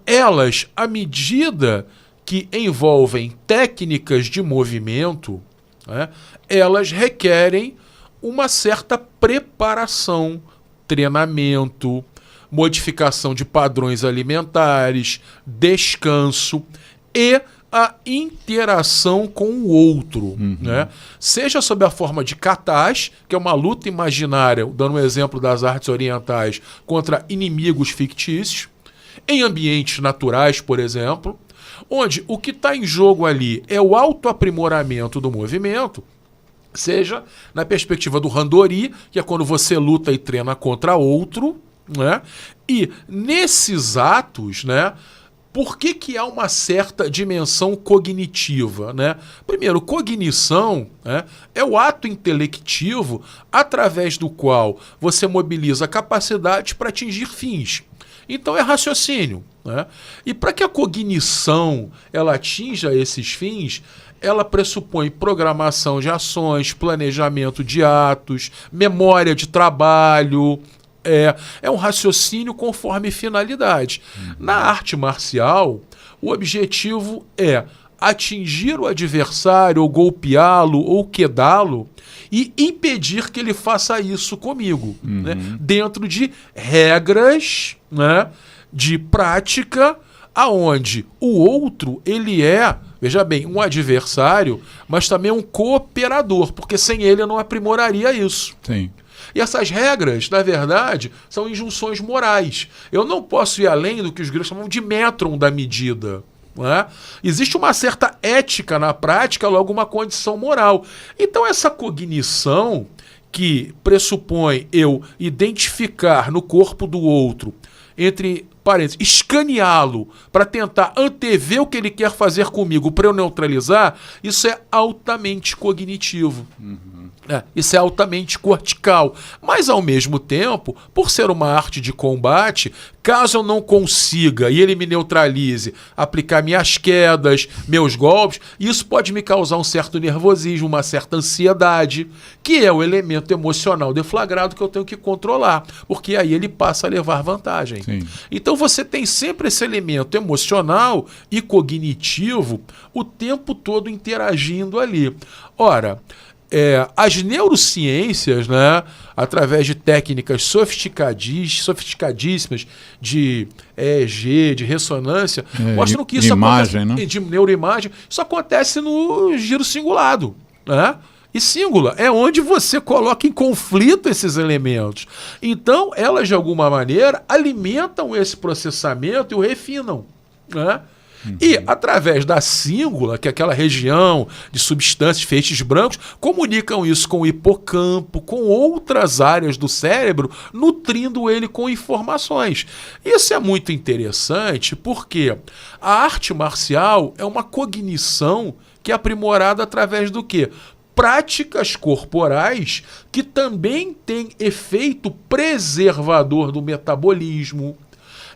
Elas, à medida que envolvem técnicas de movimento, né, elas requerem uma certa preparação, treinamento, modificação de padrões alimentares, descanso e a interação com o outro, né? Seja sob a forma de katas, que é uma luta imaginária, dando um exemplo das artes orientais, contra inimigos fictícios, em ambientes naturais, por exemplo, onde o que está em jogo ali é o autoaprimoramento do movimento, seja na perspectiva do randori, que é quando você luta e treina contra outro, né? E nesses atos, né, por que há uma certa dimensão cognitiva, né? Primeiro, cognição, né, é o ato intelectivo através do qual você mobiliza capacidades para atingir fins. Então é raciocínio, né? E para que a cognição ela atinja esses fins, ela pressupõe programação de ações, planejamento de atos, memória de trabalho. É um raciocínio conforme finalidade. Na arte marcial, o objetivo é atingir o adversário, ou golpeá-lo, ou quedá-lo, e impedir que ele faça isso comigo, né? Dentro de regras, né, de prática, aonde o outro ele veja bem, um adversário, mas também um cooperador, porque sem ele eu não aprimoraria isso. Sim. E essas regras, na verdade, são injunções morais. Eu não posso ir além do que os gregos chamam de metron da medida. Não é? Existe uma certa ética na prática, logo uma condição moral. Então essa cognição que pressupõe eu identificar no corpo do outro, entre parênteses, escaneá-lo para tentar antever o que ele quer fazer comigo para eu neutralizar, isso é altamente cognitivo. Isso é altamente cortical. Mas, ao mesmo tempo, por ser uma arte de combate, caso eu não consiga e ele me neutralize, aplicar minhas quedas, meus golpes, isso pode me causar um certo nervosismo, uma certa ansiedade, que é o elemento emocional deflagrado que eu tenho que controlar, porque aí ele passa a levar vantagem. Sim. Então você tem sempre esse elemento emocional e cognitivo o tempo todo interagindo ali. Ora, as neurociências, né, através de técnicas sofisticadíssimas de EEG, de ressonância, mostram que isso imagem, acontece, né? de neuroimagem, isso acontece no giro cingulado, né? E síngula é onde você coloca em conflito esses elementos. Então, elas, de alguma maneira, alimentam esse processamento e o refinam, né? E, através da síngula, que é aquela região de substâncias, feixes brancos, comunicam isso com o hipocampo, com outras áreas do cérebro, nutrindo ele com informações. Isso é muito interessante porque a arte marcial é uma cognição que é aprimorada através do quê? Práticas corporais que também têm efeito preservador do metabolismo.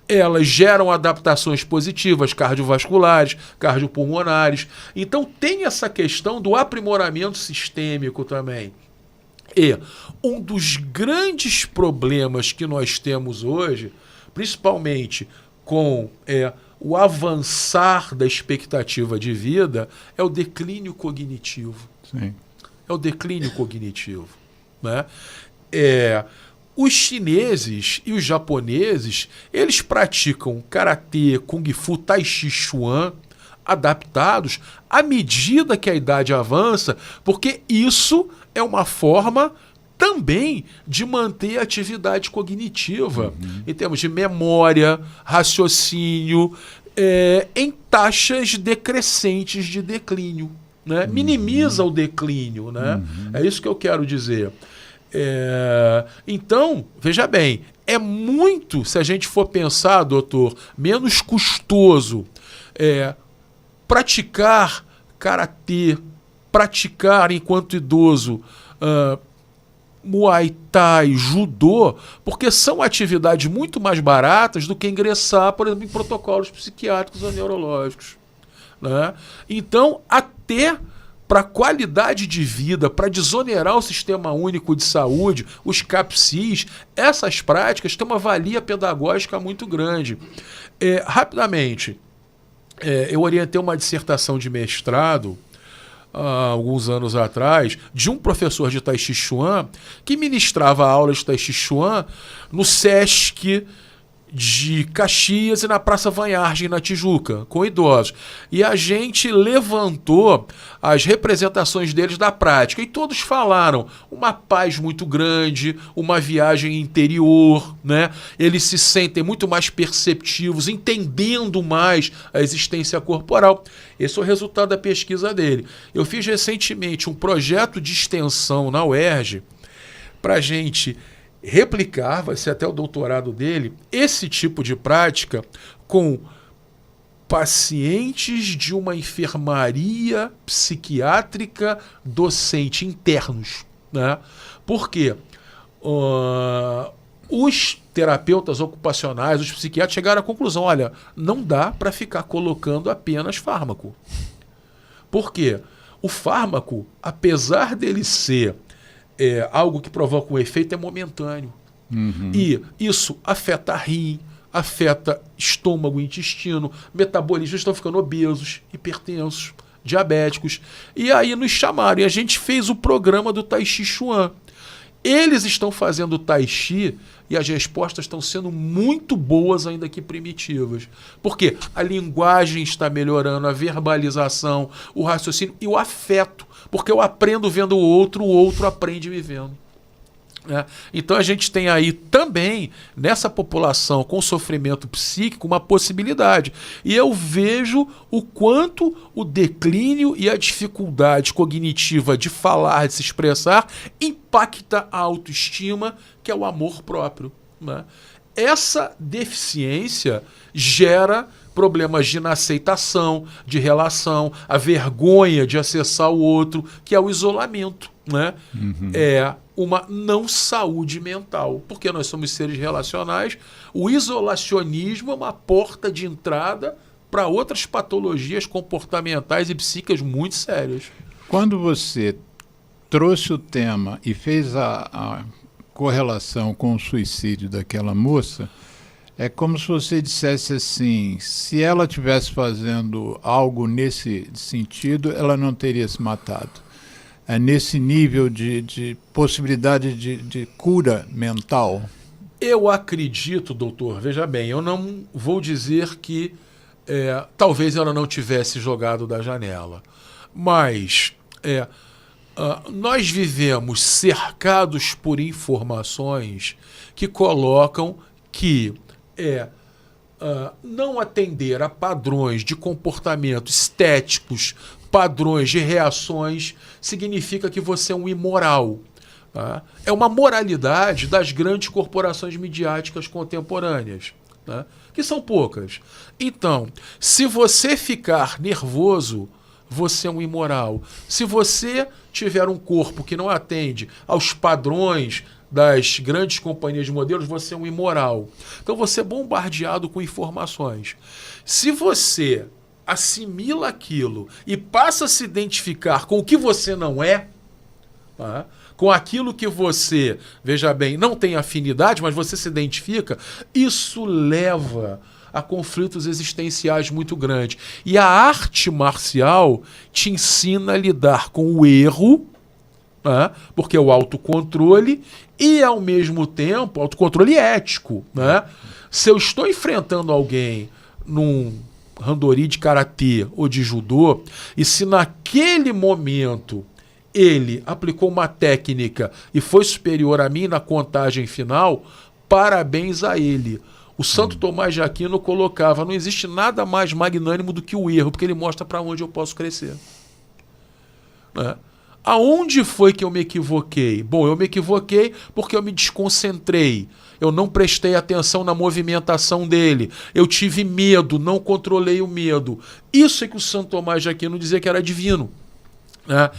Elas geram adaptações positivas cardiovasculares, cardiopulmonares. Então tem essa questão do aprimoramento sistêmico também. E um dos grandes problemas que nós temos hoje, principalmente com o avançar da expectativa de vida, é o declínio cognitivo. Sim. É o declínio cognitivo, né? Os chineses e os japoneses, eles praticam karatê, kung fu, tai chi chuan, adaptados à medida que a idade avança, porque isso é uma forma também de manter a atividade cognitiva, em termos de memória, raciocínio, em taxas decrescentes de declínio, né? Minimiza o declínio, né? É isso que eu quero dizer. Então, veja bem, é muito, se a gente for pensar, doutor, menos custoso praticar karatê, praticar enquanto idoso muay thai, judô, porque são atividades muito mais baratas do que ingressar, por exemplo, em protocolos psiquiátricos ou neurológicos, né? Então, até para qualidade de vida, para desonerar o Sistema Único de Saúde, os CAPSIs, essas práticas têm uma valia pedagógica muito grande. Rapidamente, eu orientei uma dissertação de mestrado, há alguns anos atrás, de um professor de Tai Chi Chuan que ministrava aulas de Tai Chi Chuan no SESC de Caxias e na Praça Vanhargem, na Tijuca, com idosos. E a gente levantou as representações deles da prática. E todos falaram uma paz muito grande, uma viagem interior, né? Eles se sentem muito mais perceptivos, entendendo mais a existência corporal. Esse é o resultado da pesquisa dele. Eu fiz recentemente um projeto de extensão na UERJ para a gente replicar, vai ser até o doutorado dele, esse tipo de prática com pacientes de uma enfermaria psiquiátrica docente internos, né? Porque os terapeutas ocupacionais, os psiquiatras chegaram à conclusão, olha, não dá para ficar colocando apenas fármaco. Por quê? O fármaco, apesar dele ser algo que provoca um efeito, é momentâneo. E isso afeta rim, afeta estômago, intestino, metabolismo, estão ficando obesos, hipertensos, diabéticos. E aí nos chamaram e a gente fez o programa do Tai Chi Chuan. Eles estão fazendo Tai Chi e as respostas estão sendo muito boas, ainda que primitivas. Porque a linguagem está melhorando, a verbalização, o raciocínio e o afeto. Porque eu aprendo vendo o outro aprende me vendo. Então a gente tem aí também, nessa população com sofrimento psíquico, uma possibilidade. E eu vejo o quanto o declínio e a dificuldade cognitiva de falar, de se expressar, impacta a autoestima, que é o amor próprio, né? Essa deficiência gera problemas de inaceitação, de relação, a vergonha de acessar o outro, que é o isolamento, né? É uma não saúde mental, porque nós somos seres relacionais. O isolacionismo é uma porta de entrada para outras patologias comportamentais e psíquicas muito sérias. Quando você trouxe o tema e fez a correlação com o suicídio daquela moça, é como se você dissesse assim, se ela estivesse fazendo algo nesse sentido, ela não teria se matado. É nesse nível de possibilidade de cura mental. Eu acredito, doutor, veja bem, eu não vou dizer que talvez ela não tivesse jogado da janela, mas nós vivemos cercados por informações que colocam que não atender a padrões de comportamento estéticos, padrões de reações, significa que você é um imoral. Tá? É uma moralidade das grandes corporações midiáticas contemporâneas, tá? Que são poucas. Então, se você ficar nervoso, você é um imoral. Se você tiver um corpo que não atende aos padrões das grandes companhias de modelos, você é um imoral. Então você é bombardeado com informações. Se você assimila aquilo e passa a se identificar com o que você não é, tá? Com aquilo que você, veja bem, não tem afinidade, mas você se identifica, isso leva a conflitos existenciais muito grandes. E a arte marcial te ensina a lidar com o erro, né? Porque é o autocontrole e, ao mesmo tempo, autocontrole ético. Né? Se eu estou enfrentando alguém num randori de karatê ou de judô, e se naquele momento ele aplicou uma técnica e foi superior a mim na contagem final, parabéns a ele. O Santo Tomás de Aquino colocava, não existe nada mais magnânimo do que o erro, porque ele mostra para onde eu posso crescer. Né? Aonde foi que eu me equivoquei? Bom, eu me equivoquei porque eu me desconcentrei. Eu não prestei atenção na movimentação dele. Eu tive medo, não controlei o medo. Isso é que o Santo Tomás de Aquino dizia que era divino. Né?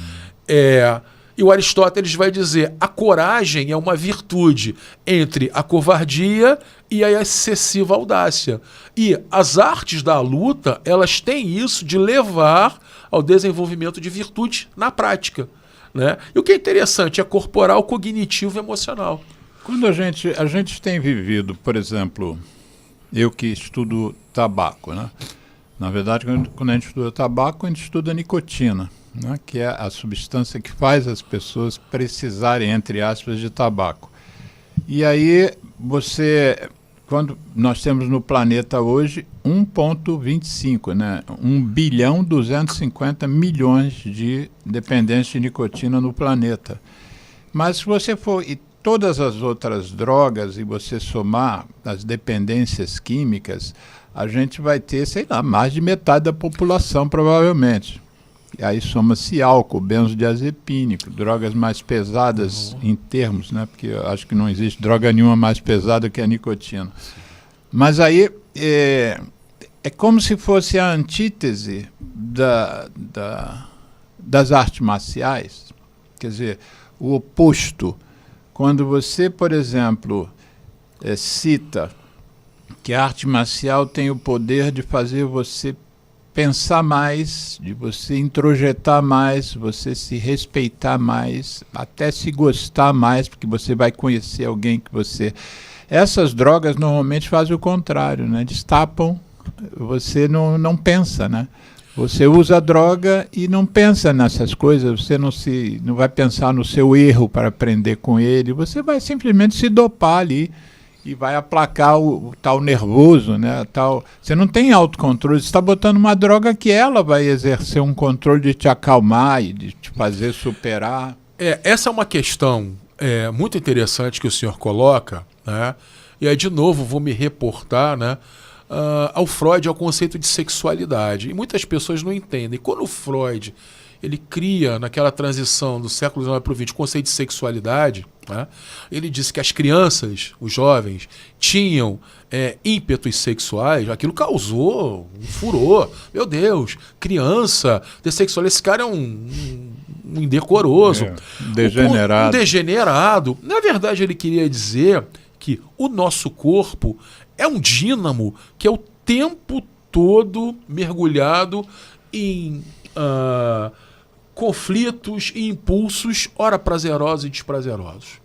E o Aristóteles vai dizer, a coragem é uma virtude entre a covardia e a excessiva audácia. E as artes da luta, elas têm isso de levar ao desenvolvimento de virtude na prática. Né? E o que é interessante é corporal, cognitivo e emocional. Quando a gente tem vivido, por exemplo, eu que estudo tabaco, né? Na verdade, quando a gente estuda tabaco, a gente estuda nicotina, né? Que é a substância que faz as pessoas precisarem, entre aspas, de tabaco. E aí, quando nós temos no planeta hoje 1,25, né? 1,250 bilhões de dependentes de nicotina no planeta. Mas se você for... todas as outras drogas e você somar as dependências químicas, a gente vai ter, sei lá, mais de metade da população, provavelmente. E aí soma-se álcool, benzodiazepínico, drogas mais pesadas em termos, né? Porque eu acho que não existe droga nenhuma mais pesada que a nicotina. Mas aí é como se fosse a antítese das artes marciais, quer dizer, o oposto. Quando você, por exemplo, cita que a arte marcial tem o poder de fazer você pensar mais, de você introjetar mais, você se respeitar mais, até se gostar mais, porque você vai conhecer alguém que você... Essas drogas normalmente fazem o contrário, né? Destapam, você não pensa, né? Você usa a droga e não pensa nessas coisas, você não vai pensar no seu erro para aprender com ele, você vai simplesmente se dopar ali e vai aplacar o tal nervoso, né? Você não tem autocontrole, você está botando uma droga que ela vai exercer um controle de te acalmar e de te fazer superar. Essa é uma questão muito interessante que o senhor coloca, né? E aí, de novo, vou me reportar, né, ao Freud, ao conceito de sexualidade. E muitas pessoas não entendem. Quando o Freud ele cria, naquela transição do século XIX para o XX, o conceito de sexualidade, né? Ele disse que as crianças, os jovens, tinham ímpetos sexuais. Aquilo causou um furor. Meu Deus, criança ter sexual. Esse cara é um indecoroso. Degenerado. Um degenerado. Na verdade, ele queria dizer que o nosso corpo é um dínamo que é o tempo todo mergulhado em conflitos e impulsos, ora prazerosos e desprazerosos.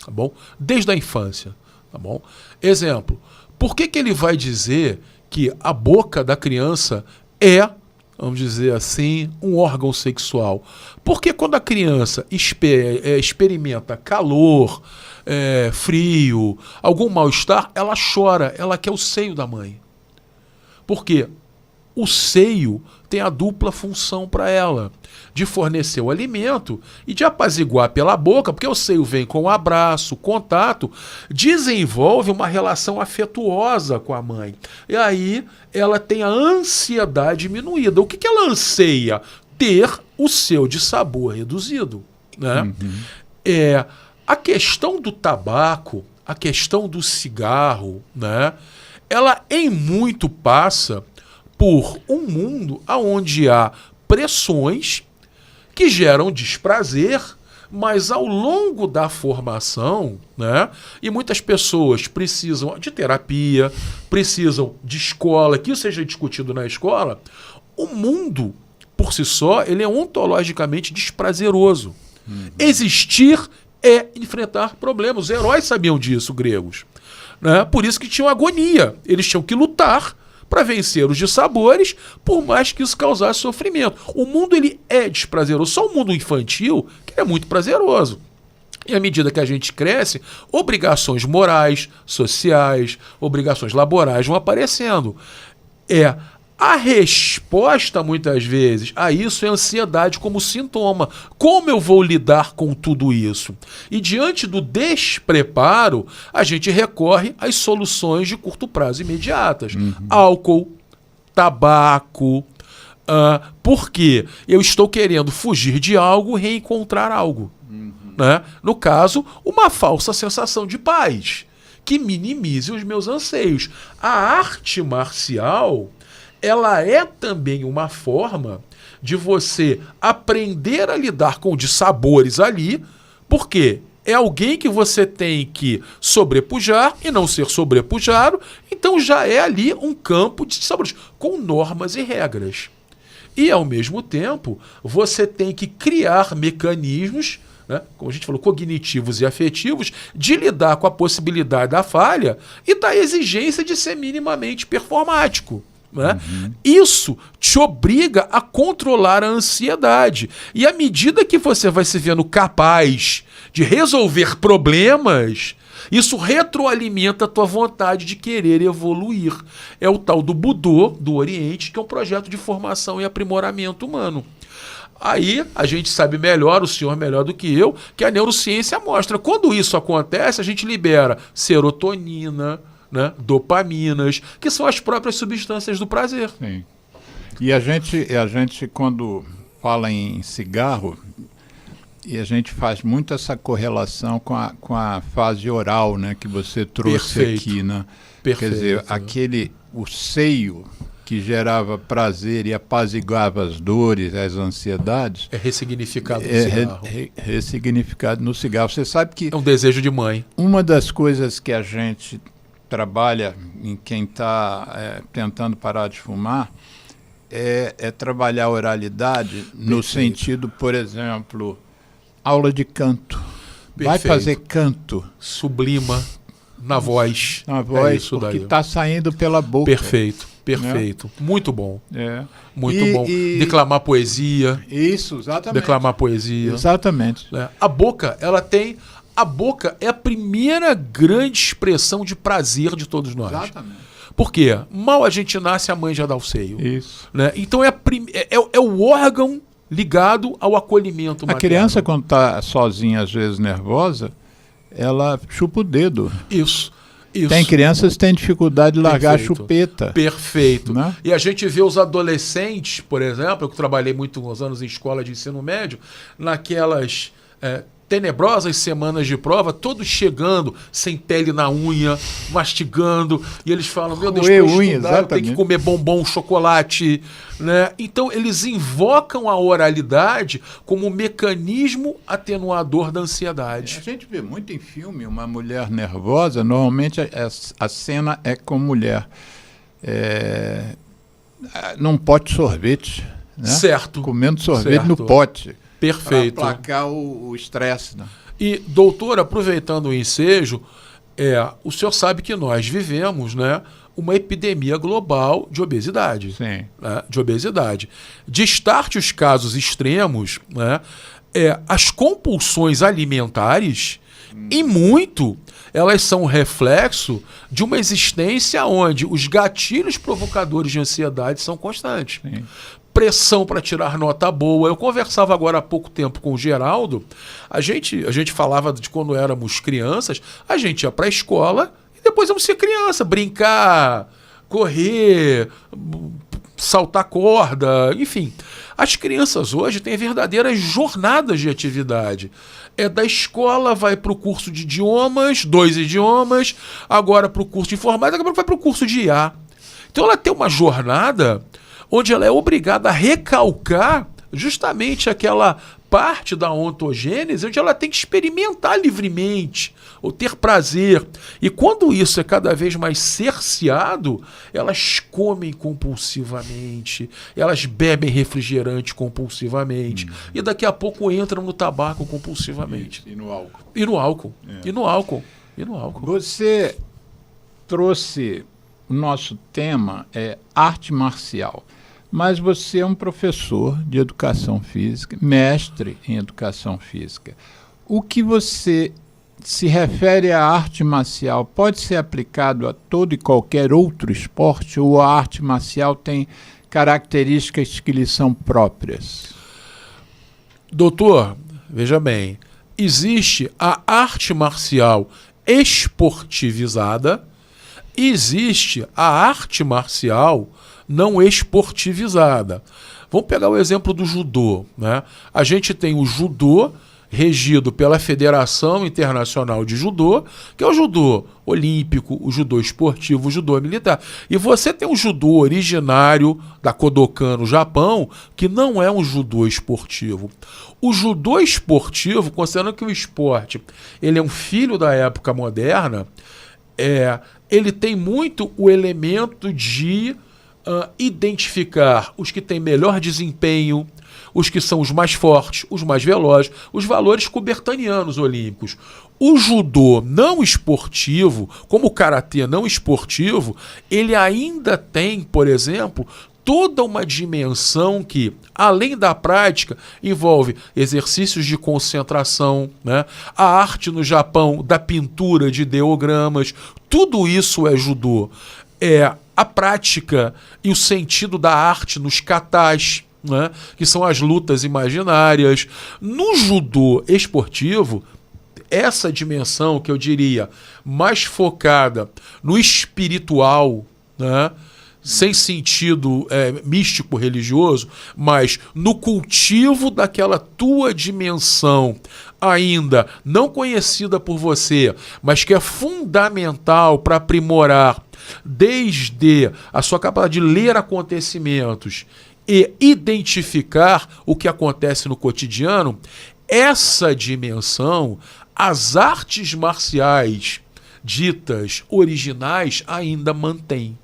Tá bom? Desde a infância. Tá bom? Exemplo. Por que ele vai dizer que a boca da criança é, vamos dizer assim, um órgão sexual? Porque quando a criança experimenta calor, frio, algum mal-estar, ela chora, ela quer o seio da mãe. Por quê? O seio tem a dupla função para ela, de fornecer o alimento e de apaziguar pela boca, porque o seio vem com o abraço, contato, desenvolve uma relação afetuosa com a mãe. E aí ela tem a ansiedade diminuída. O que ela anseia? Ter o seu dissabor reduzido. Né? A questão do tabaco, a questão do cigarro, né? Ela em muito passa por um mundo onde há pressões que geram desprazer, mas ao longo da formação, né, e muitas pessoas precisam de terapia, precisam de escola, que isso seja discutido na escola, o mundo, por si só, ele é ontologicamente desprazeroso. Existir é enfrentar problemas. Os heróis sabiam disso, gregos. Né? Por isso que tinham agonia. Eles tinham que lutar para vencer os dissabores, por mais que isso causasse sofrimento. O mundo ele é desprazeroso. Só o mundo infantil que é muito prazeroso. E à medida que a gente cresce, obrigações morais, sociais, obrigações laborais vão aparecendo. A resposta, muitas vezes, a isso é ansiedade como sintoma. Como eu vou lidar com tudo isso? E diante do despreparo, a gente recorre às soluções de curto prazo imediatas. Álcool, tabaco. Porque eu estou querendo fugir de algo, reencontrar algo. Né? No caso, uma falsa sensação de paz, que minimize os meus anseios. A arte marcial, ela é também uma forma de você aprender a lidar com dissabores ali, porque é alguém que você tem que sobrepujar e não ser sobrepujado, então já é ali um campo de dissabores, com normas e regras. E, ao mesmo tempo, você tem que criar mecanismos, né, como a gente falou, cognitivos e afetivos, de lidar com a possibilidade da falha e da exigência de ser minimamente performático. Né? Isso te obriga a controlar a ansiedade. E à medida que você vai se vendo capaz de resolver problemas, isso retroalimenta a tua vontade de querer evoluir. É o tal do Budô, do Oriente, que é um projeto de formação e aprimoramento humano. Aí a gente sabe melhor, o senhor melhor do que eu, que a neurociência mostra. Quando isso acontece, a gente libera serotonina, né, dopaminas, que são as próprias substâncias do prazer. Sim. E a gente quando fala em cigarro, e a gente faz muito essa correlação com a fase oral, né, que você trouxe aqui, né? Quer dizer, o seio que gerava prazer e apaziguava as dores, as ansiedades, é ressignificado no cigarro. Ressignificado no cigarro. Você sabe que é um desejo de mãe. Uma das coisas que a gente trabalha em quem está tentando parar de fumar é trabalhar a oralidade no sentido, por exemplo, aula de canto. Vai fazer canto. Sublima na voz. Na voz, isso porque está saindo pela boca. Perfeito. Muito bom. Muito bom. Declamar poesia. Isso, exatamente. Declamar poesia. Exatamente. A boca, a boca é a primeira grande expressão de prazer de todos nós. Exatamente. Por quê? Mal a gente nasce, a mãe já dá o seio. Isso. Né? Então é o órgão ligado ao acolhimento materno. A criança, quando está sozinha, às vezes nervosa, ela chupa o dedo. Isso. Isso. Tem crianças que têm dificuldade de largar a chupeta. Perfeito. Né? E a gente vê os adolescentes, por exemplo, eu que trabalhei muitos anos em escola de ensino médio, naquelas tenebrosas semanas de prova, todos chegando sem pele na unha, mastigando, e eles falam, meu Deus, eu tenho que comer bombom, chocolate, né? Então eles invocam a oralidade como um mecanismo atenuador da ansiedade. A gente vê muito em filme uma mulher nervosa, normalmente a cena é com mulher num pote de sorvete, né? Certo. Comendo sorvete no pote. Perfeito. Para aplacar o estresse. Né? E, doutor, aproveitando o ensejo, o senhor sabe que nós vivemos, né, uma epidemia global de obesidade. Sim. Né, de obesidade. Destarte os casos extremos, né, as compulsões alimentares, e muito, elas são um reflexo de uma existência onde os gatilhos provocadores de ansiedade são constantes. Sim. Pressão para tirar nota boa. Eu conversava agora há pouco tempo com o Geraldo. A gente falava de quando éramos crianças, a gente ia para a escola e depois íamos ser criança, brincar, correr, saltar corda, enfim. As crianças hoje têm verdadeiras jornadas de atividade. Da escola, vai para o curso de idiomas, 2 idiomas, agora para o curso de informática, agora vai para o curso de IA. Então ela tem uma jornada onde ela é obrigada a recalcar justamente aquela parte da ontogênese onde ela tem que experimentar livremente, ou ter prazer. E quando isso é cada vez mais cerceado, elas comem compulsivamente, elas bebem refrigerante compulsivamente, e daqui a pouco entram no tabaco compulsivamente. E no álcool. E no álcool. E no álcool. E no álcool. Você trouxe... O nosso tema é arte marcial, mas você é um professor de educação física, mestre em educação física. O que você se refere à arte marcial pode ser aplicado a todo e qualquer outro esporte, ou a arte marcial tem características que lhe são próprias? Doutor, veja bem, existe a arte marcial esportivizada, existe a arte marcial não esportivizada. Vamos pegar o exemplo do judô, né? A gente tem o judô regido pela Federação Internacional de Judô, que é o judô olímpico, o judô esportivo, o judô militar. E você tem um judô originário da Kodokan, no Japão, que não é um judô esportivo. O judô esportivo, considerando que o esporte ele é um filho da época moderna, ele tem muito o elemento de identificar os que têm melhor desempenho, os que são os mais fortes, os mais velozes, os valores kubertanianos olímpicos. O judô não esportivo, como o karatê não esportivo, ele ainda tem, por exemplo, toda uma dimensão que, além da prática, envolve exercícios de concentração, né? A arte no Japão da pintura de ideogramas, tudo isso é judô. A prática e o sentido da arte nos katas, né? Que são as lutas imaginárias. No judô esportivo, essa dimensão que eu diria mais focada no espiritual, né? Sem sentido místico religioso, mas no cultivo daquela tua dimensão ainda não conhecida por você, mas que é fundamental para aprimorar desde a sua capacidade de ler acontecimentos e identificar o que acontece no cotidiano. Essa dimensão, as artes marciais ditas originais ainda mantêm.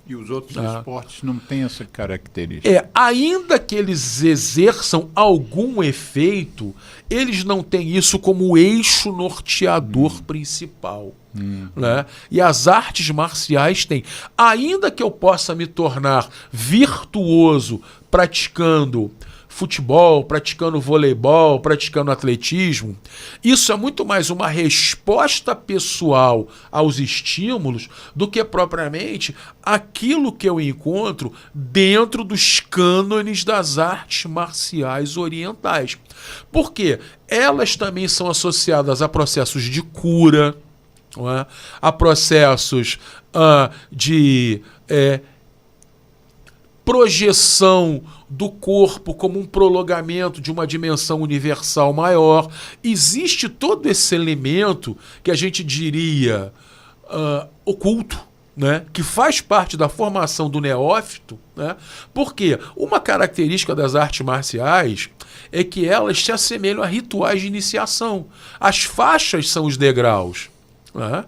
E os outros esportes não têm essa característica. Ainda que eles exerçam algum efeito, eles não têm isso como eixo norteador principal. Né? E as artes marciais têm. Ainda que eu possa me tornar virtuoso praticando futebol, praticando voleibol, praticando atletismo, isso é muito mais uma resposta pessoal aos estímulos do que propriamente aquilo que eu encontro dentro dos cânones das artes marciais orientais. Por quê? Elas também são associadas a processos de cura, não é? Há processos de projeção do corpo como um prolongamento de uma dimensão universal maior. Existe todo esse elemento que a gente diria oculto, né? Que faz parte da formação do neófito, né? Porque uma característica das artes marciais é que elas se assemelham a rituais de iniciação. As faixas são os degraus, né?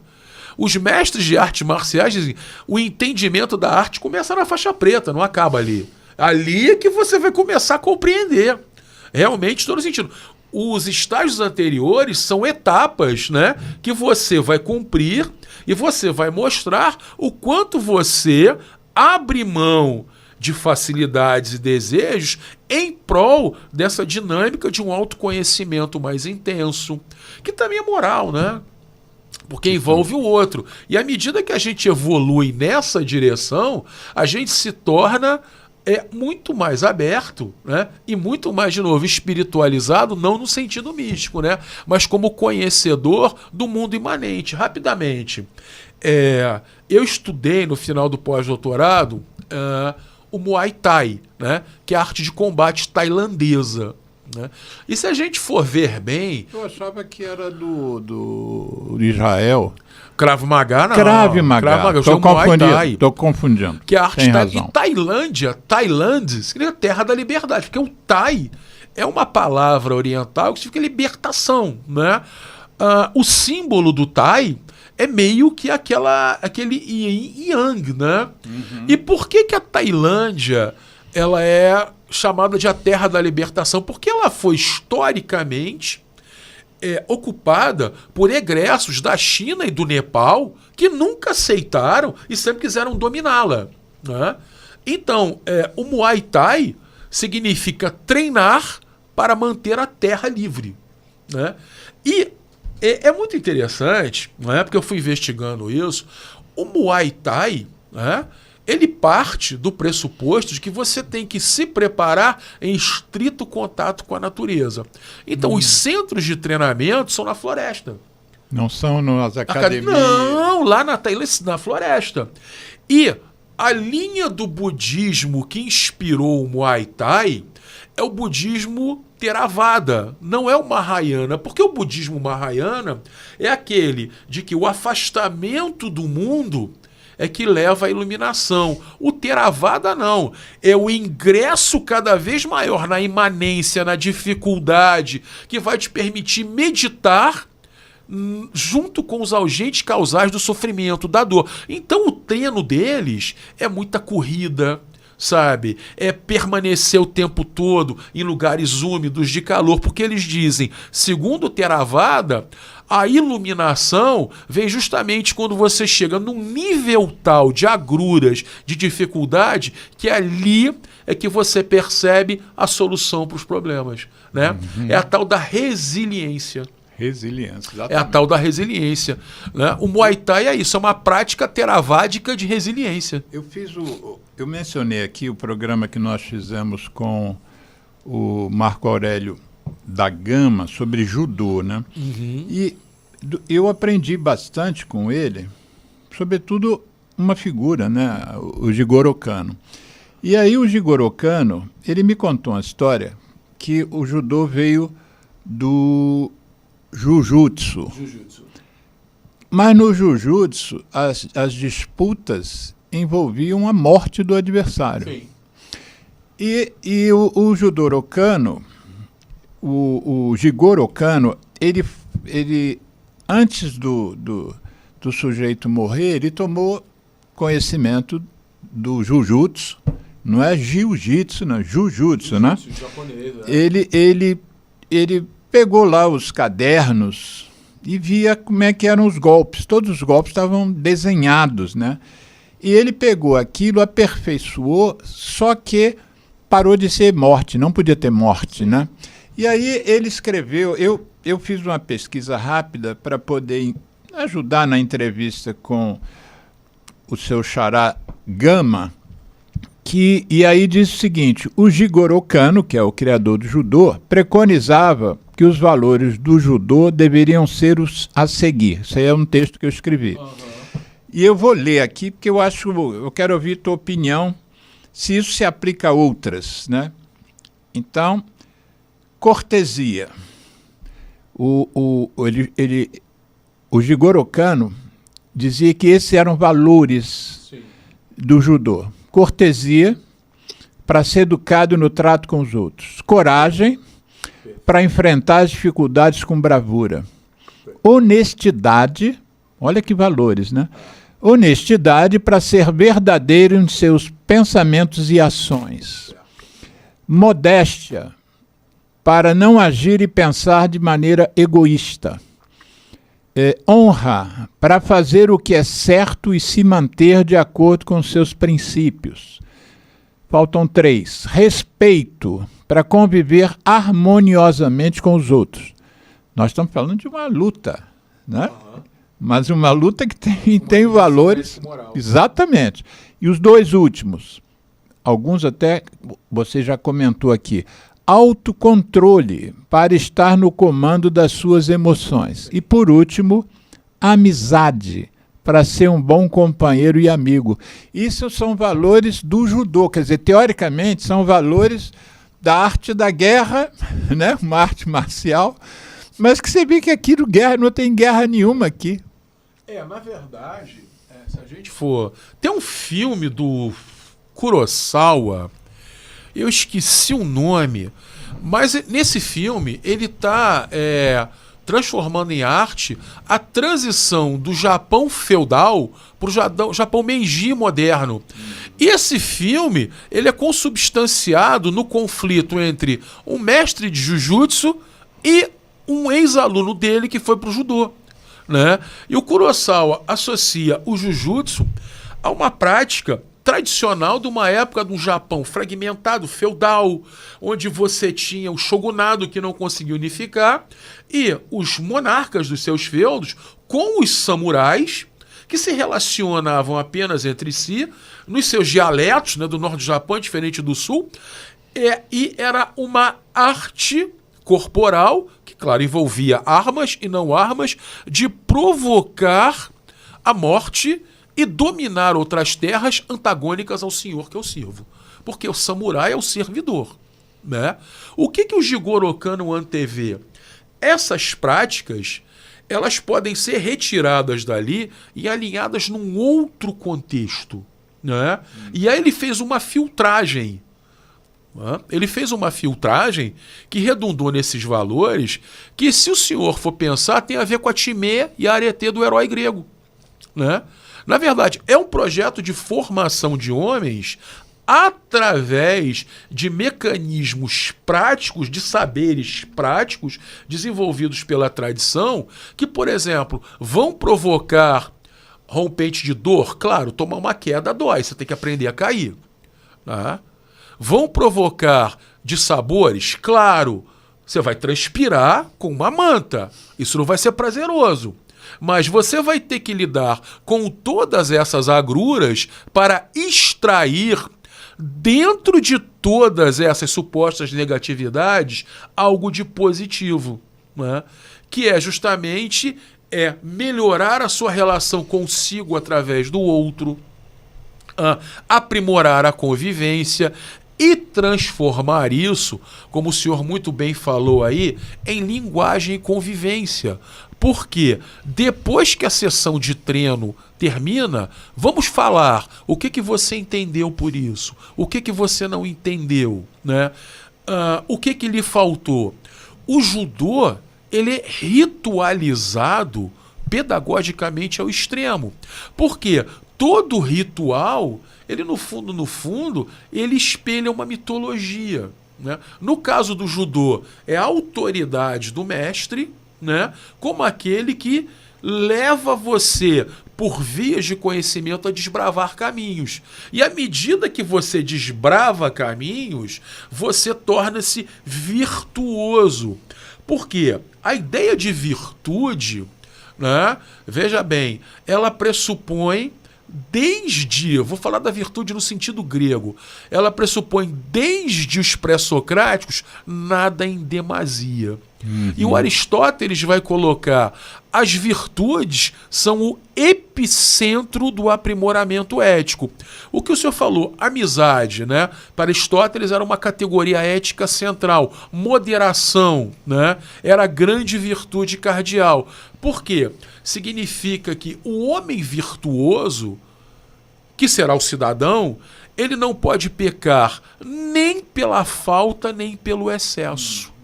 Os mestres de artes marciais dizem o entendimento da arte começa na faixa preta, não acaba ali. Ali é que você vai começar a compreender. Realmente, todo sentido. Os estágios anteriores são etapas, né, que você vai cumprir e você vai mostrar o quanto você abre mão de facilidades e desejos em prol dessa dinâmica de um autoconhecimento mais intenso, que também é moral, né? Porque envolve o outro. E à medida que a gente evolui nessa direção, a gente se torna muito mais aberto, né? E muito mais, de novo, espiritualizado, não no sentido místico, né? Mas como conhecedor do mundo imanente. Rapidamente, eu estudei no final do pós-doutorado o Muay Thai, né? Que é a arte de combate tailandesa. Né? E se a gente for ver bem... Eu achava que era do Israel. Krav Maga, não. Krav Maga. Estou confundindo. Que é a arte e Tailândia significa terra da liberdade, porque o Thai é uma palavra oriental que significa libertação, né? O símbolo do Thai é meio que aquele yin e yang, né? Uhum. E por que a Tailândia ela é chamada de a terra da libertação? Porque ela foi historicamente ocupada por egressos da China e do Nepal que nunca aceitaram e sempre quiseram dominá-la, né? Então, o Muay Thai significa treinar para manter a terra livre, né? E é muito interessante, né? Porque eu fui investigando isso. O Muay Thai, né? Ele parte do pressuposto de que você tem que se preparar em estrito contato com a natureza. Então, os centros de treinamento são na floresta. Não são nas academias? Não, lá na floresta. E a linha do budismo que inspirou o Muay Thai é o budismo Theravada, não é o Mahayana, porque o budismo Mahayana é aquele de que o afastamento do mundo é que leva à iluminação. O Theravada não. É o ingresso cada vez maior na imanência, na dificuldade, que vai te permitir meditar junto com os agentes causais do sofrimento, da dor. Então o treino deles é muita corrida, sabe? É permanecer o tempo todo em lugares úmidos de calor, porque eles dizem, segundo o Theravada, a iluminação vem justamente quando você chega num nível tal de agruras, de dificuldade, que ali é que você percebe a solução para os problemas, né? Uhum. É a tal da resiliência. Resiliência, exatamente. É a tal da resiliência, né? O Muay Thai é isso, é uma prática teravádica de resiliência. Eu mencionei aqui o programa que nós fizemos com o Marco Aurélio da Gama sobre judô, né? Uhum. E eu aprendi bastante com ele, sobretudo uma figura, né? O Jigoro Kano. E aí o Jigoro Kano, ele me contou uma história que o judô veio do Jujutsu. Mas no Jujutsu, as disputas envolviam a morte do adversário. Sim. E o Jigoro Kano, o Jigoro Kano, ele antes do sujeito morrer, ele tomou conhecimento do Jujutsu, não é Jiu-Jitsu, não, Jujutsu, né? Japonês, né? Ele pegou lá os cadernos e via como é que eram os golpes. Todos os golpes estavam desenhados, né? E ele pegou aquilo, aperfeiçoou, só que parou de ser morte, não podia ter morte, né? E aí ele escreveu, eu fiz uma pesquisa rápida para poder ajudar na entrevista com o seu xará Gama, e aí diz o seguinte, o Jigoro Kano, que é o criador do judô, preconizava que os valores do judô deveriam ser os a seguir. Isso aí é um texto que eu escrevi. E eu vou ler aqui, porque eu quero ouvir tua opinião, se isso se aplica a outras, né? Então, cortesia. O Jigoro Kano dizia que esses eram valores do judô. Cortesia, para ser educado no trato com os outros. Coragem, para enfrentar as dificuldades com bravura. Honestidade, olha que valores, né? Honestidade para ser verdadeiro em seus pensamentos e ações. Modéstia, para não agir e pensar de maneira egoísta. Honra, para fazer o que é certo e se manter de acordo com seus princípios. Faltam 3. Respeito, para conviver harmoniosamente com os outros. Nós estamos falando de uma luta, né? Mas uma luta que tem valores... Exatamente. E os 2 últimos, alguns até você já comentou aqui. Autocontrole, para estar no comando das suas emoções. E por último, amizade, para ser um bom companheiro e amigo. Isso são valores do judô, quer dizer, teoricamente são valores da arte da guerra, né? Uma arte marcial, mas que você vê que aqui não tem guerra nenhuma aqui. Na verdade, se a gente for... Tem um filme do Kurosawa, eu esqueci o nome, mas nesse filme ele está transformando em arte a transição do Japão feudal para o Japão Meiji moderno. E esse filme ele é consubstanciado no conflito entre um mestre de Jujutsu e um ex-aluno dele que foi para o judô, né? E o Kurosawa associa o Jujutsu a uma prática tradicional de uma época de um Japão fragmentado, feudal, onde você tinha o shogunado que não conseguia unificar e os monarcas dos seus feudos com os samurais que se relacionavam apenas entre si, nos seus dialetos, né, do norte do Japão, diferente do sul, e era uma arte corporal, que claro envolvia armas e não armas, de provocar a morte e dominar outras terras antagônicas ao senhor que eu sirvo. Porque o samurai é o servidor, né? O que o Jigoro Kano antevê? Essas práticas, elas podem ser retiradas dali e alinhadas num outro contexto, né? E aí ele fez uma filtragem. Ele fez uma filtragem que redundou nesses valores que, se o senhor for pensar, tem a ver com a Timê e a Arete do herói grego, né? Na verdade, é um projeto de formação de homens através de mecanismos práticos, de saberes práticos desenvolvidos pela tradição, que, por exemplo, vão provocar rompente de dor. Claro, tomar uma queda dói, você tem que aprender a cair, né? Vão provocar dissabores. Claro, você vai transpirar com uma manta. Isso não vai ser prazeroso. Mas você vai ter que lidar com todas essas agruras para extrair, dentro de todas essas supostas negatividades, algo de positivo, né? Que é justamente melhorar a sua relação consigo através do outro, aprimorar a convivência e transformar isso, como o senhor muito bem falou aí, em linguagem e convivência. Porque depois que a sessão de treino termina, vamos falar o que você entendeu por isso, o que você não entendeu, né? O que lhe faltou. O judô, ele é ritualizado pedagogicamente ao extremo. Porque todo ritual, ele no fundo, ele espelha uma mitologia, né? No caso do judô, é a autoridade do mestre, né, como aquele que leva você, por vias de conhecimento, a desbravar caminhos. E à medida que você desbrava caminhos, você torna-se virtuoso. Por quê? A ideia de virtude, né, veja bem, ela pressupõe eu vou falar da virtude no sentido grego, ela pressupõe desde os pré-socráticos nada em demasia. E o Aristóteles vai colocar as virtudes são o epicentro do aprimoramento ético. O que o senhor falou, amizade, né? Para Aristóteles era uma categoria ética central. Moderação, né? Era a grande virtude cardeal. Por quê? Significa que o homem virtuoso, que será o cidadão, ele não pode pecar nem pela falta, nem pelo excesso.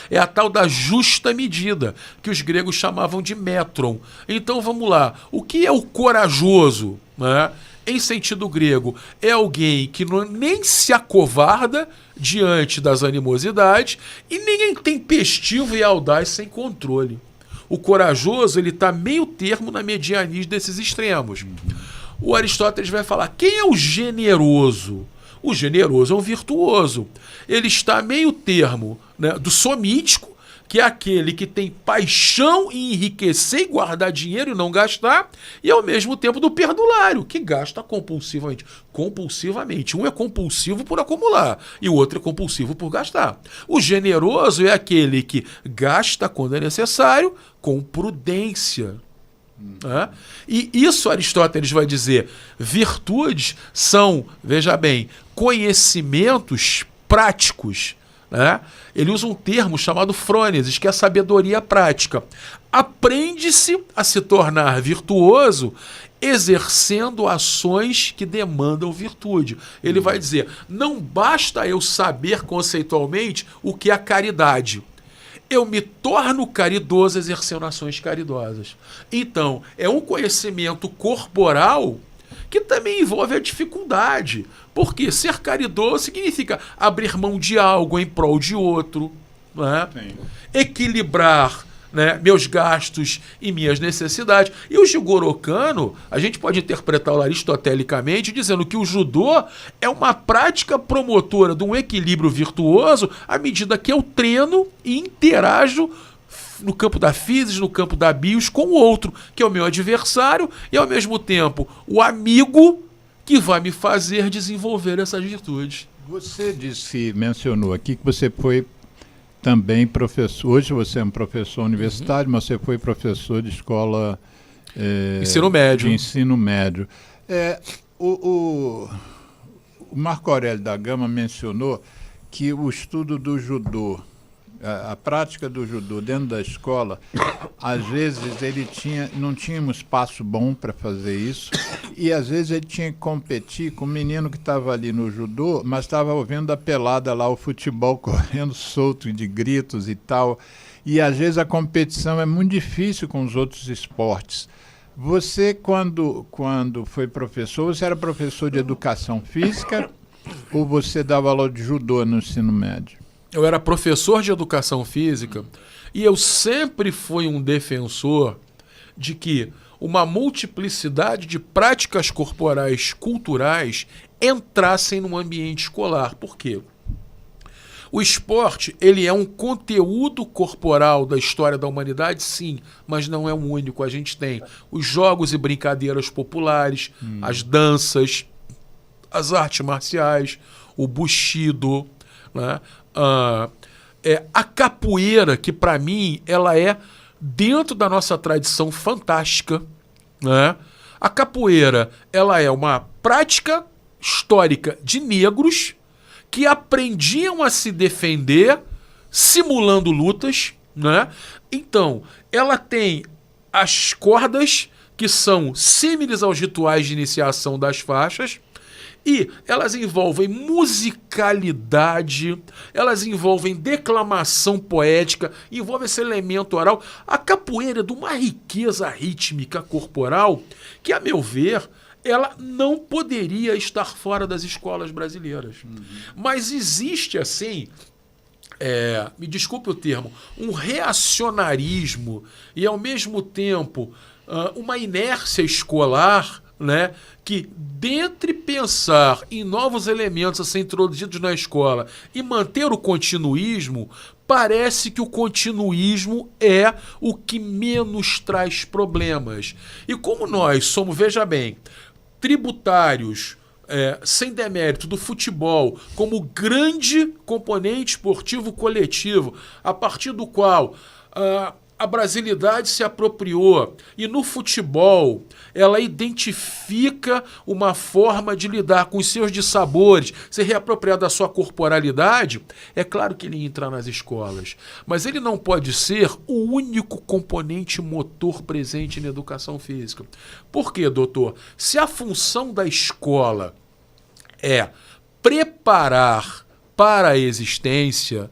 É a tal da justa medida, que os gregos chamavam de metron. Então vamos lá, o que é o corajoso, né? Em sentido grego, é alguém que nem se acovarda diante das animosidades e nem tem tempestivo e audaz sem controle. O corajoso, ele está meio termo na medianice desses extremos. O Aristóteles vai falar, quem é o generoso? O generoso é um virtuoso. Ele está meio termo, né, do somítico, que é aquele que tem paixão em enriquecer e guardar dinheiro e não gastar, e ao mesmo tempo do perdulário, que gasta compulsivamente. Compulsivamente. Um é compulsivo por acumular e o outro é compulsivo por gastar. O generoso é aquele que gasta quando é necessário, com prudência. E isso Aristóteles vai dizer, virtudes são, veja bem, conhecimentos práticos, né? Ele usa um termo chamado frônesis, que é a sabedoria prática. Aprende-se a se tornar virtuoso exercendo ações que demandam virtude. Ele vai dizer, não basta eu saber conceitualmente o que é a caridade. Eu me torno caridoso exercendo ações caridosas. Então, é um conhecimento corporal que também envolve a dificuldade. Porque ser caridoso significa abrir mão de algo em prol de outro, né? Equilibrar, né, meus gastos e minhas necessidades. E o Jigoro Kano, a gente pode interpretá-lo aristotelicamente dizendo que o judô é uma prática promotora de um equilíbrio virtuoso à medida que eu treino e interajo no campo da física, no campo da bios com o outro, que é o meu adversário e ao mesmo tempo o amigo que vai me fazer desenvolver essas virtudes. Você mencionou aqui que você foi também professor, hoje você é um professor universitário, mas você foi professor de escola ensino médio. De ensino médio. O Marco Aurélio da Gama mencionou que o estudo do judô, a prática do judô dentro da escola, às vezes não tinha um espaço bom para fazer isso, e às vezes ele tinha que competir com o menino que estava ali no judô, mas estava ouvindo a pelada lá, o futebol correndo solto de gritos e tal, e às vezes a competição é muito difícil com os outros esportes. Você, quando foi professor, você era professor de educação física ou você dava aula de judô no ensino médio? Eu era professor de educação física e eu sempre fui um defensor de que uma multiplicidade de práticas corporais culturais entrassem no ambiente escolar. Por quê? O esporte, ele é um conteúdo corporal da história da humanidade, sim, mas não é o único. A gente tem os jogos e brincadeiras populares, as danças, as artes marciais, o bushido, né? A capoeira, que para mim ela é dentro da nossa tradição fantástica, né? A capoeira, ela é uma prática histórica de negros que aprendiam a se defender simulando lutas, né? Então, ela tem as cordas que são símiles aos rituais de iniciação das faixas, e elas envolvem musicalidade, elas envolvem declamação poética, envolve esse elemento oral. A capoeira é de uma riqueza rítmica corporal que, a meu ver, ela não poderia estar fora das escolas brasileiras. Mas existe, assim, me desculpe o termo, um reacionarismo e, ao mesmo tempo, uma inércia escolar, né, que, dentre pensar em novos elementos a ser introduzidos na escola e manter o continuismo, parece que o continuismo é o que menos traz problemas. E como nós somos, veja bem, tributários, sem demérito, do futebol como grande componente esportivo coletivo, a partir do qual a brasilidade se apropriou, e no futebol ela identifica uma forma de lidar com os seus dissabores, se reapropriar da sua corporalidade, é claro que ele entra nas escolas, mas ele não pode ser o único componente motor presente na educação física. Por quê, doutor? Se a função da escola é preparar para a existência,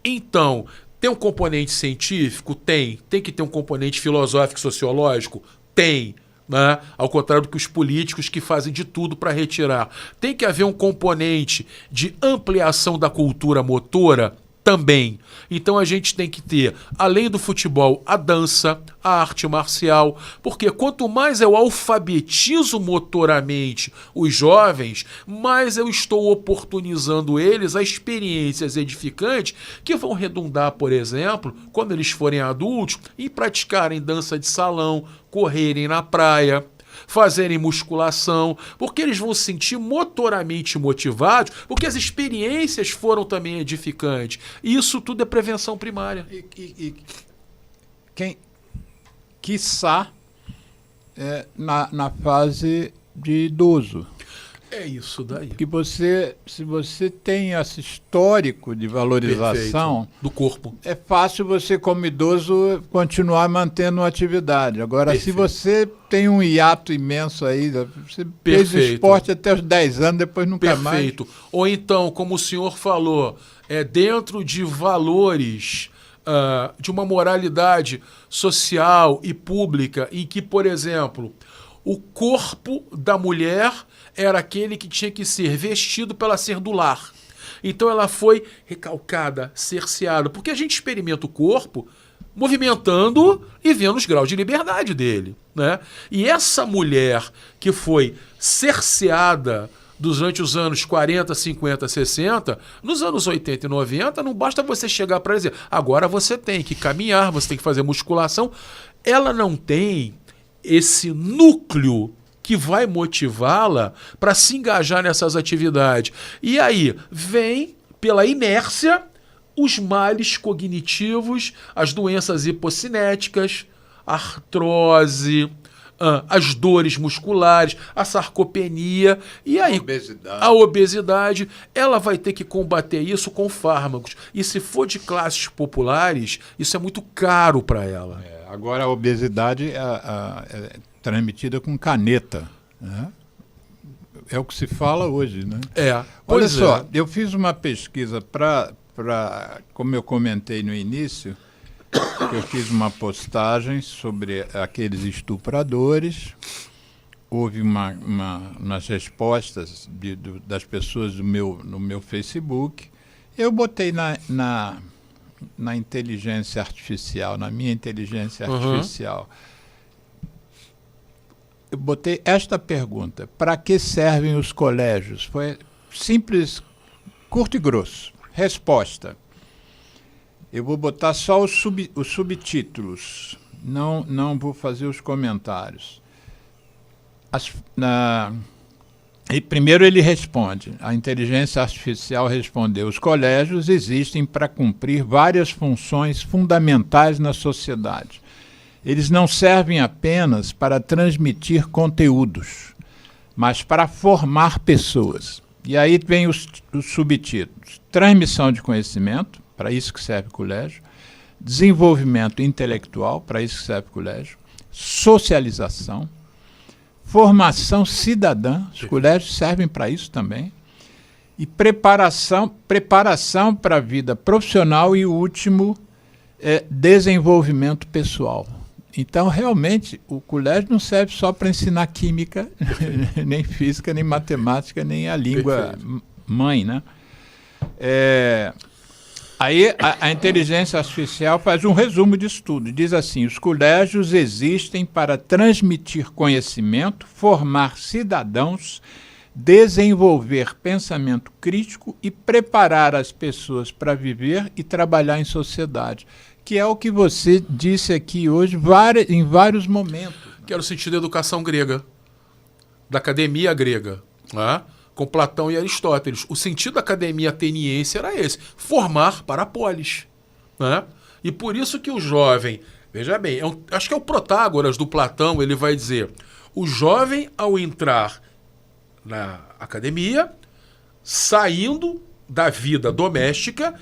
então tem um componente científico? Tem que ter um componente filosófico, sociológico? Tem, né? Ao contrário do que os políticos que fazem de tudo para retirar. Tem que haver um componente de ampliação da cultura motora? Também. Então a gente tem que ter, além do futebol, a dança, a arte marcial, porque quanto mais eu alfabetizo motoramente os jovens, mais eu estou oportunizando eles a experiências edificantes que vão redundar, por exemplo, quando eles forem adultos, em praticarem dança de salão, correrem na praia, fazerem musculação, porque eles vão se sentir motoramente motivados, porque as experiências foram também edificantes. E isso tudo é prevenção primária. Quiçá na fase de idoso. É isso daí. Que se você tem esse histórico de valorização. Perfeito. Do corpo. É fácil você, como idoso, continuar mantendo a atividade. Agora, Perfeito. se você tem um hiato imenso aí, você fez esporte até os 10 anos, depois nunca mais. Perfeito. Ou então, como o senhor falou, dentro de valores, de uma moralidade social e pública, em que, por exemplo, o corpo da mulher era aquele que tinha que ser vestido para ela ser do lar. Então ela foi recalcada, cerceada, porque a gente experimenta o corpo movimentando e vendo os graus de liberdade dele, né? E essa mulher que foi cerceada durante os anos 40, 50, 60, nos anos 80 e 90, não basta você chegar para dizer, agora você tem que caminhar, você tem que fazer musculação. Ela não tem esse núcleo que vai motivá-la para se engajar nessas atividades. E aí vem, pela inércia, os males cognitivos, as doenças hipocinéticas, a artrose, as dores musculares, a sarcopenia, e aí a obesidade. Ela vai ter que combater isso com fármacos. E se for de classes populares, isso é muito caro para ela. Agora a obesidade é transmitida com caneta, né? É o que se fala hoje, né? Olha só, eu fiz uma pesquisa como eu comentei no início, eu fiz uma postagem sobre aqueles estupradores. Houve umas respostas das pessoas no meu Facebook. Eu botei na inteligência artificial, na minha inteligência artificial. Eu botei esta pergunta: para que servem os colégios? Foi simples, curto e grosso. Resposta: eu vou botar só os subtítulos, não vou fazer os comentários. E primeiro ele responde, a inteligência artificial respondeu: os colégios existem para cumprir várias funções fundamentais na sociedade. Eles não servem apenas para transmitir conteúdos, mas para formar pessoas. E aí vem os subtítulos: transmissão de conhecimento, para isso que serve o colégio; desenvolvimento intelectual, para isso que serve o colégio; socialização; formação cidadã, os colégios servem para isso também; e preparação para a vida profissional; e o último é desenvolvimento pessoal. Então, realmente, o colégio não serve só para ensinar química, nem física, nem matemática, nem a língua mãe, né? Aí a inteligência artificial faz um resumo disso tudo. Diz assim: os colégios existem para transmitir conhecimento, formar cidadãos, desenvolver pensamento crítico e preparar as pessoas para viver e trabalhar em sociedade. Que é o que você disse aqui hoje em vários momentos. Que era o sentido da educação grega, da academia grega, né? com Platão e Aristóteles. O sentido da academia ateniense era esse, formar para a polis, né? E por isso que o jovem, veja bem, acho que é o Protágoras do Platão, ele vai dizer, o jovem ao entrar na academia, saindo da vida doméstica,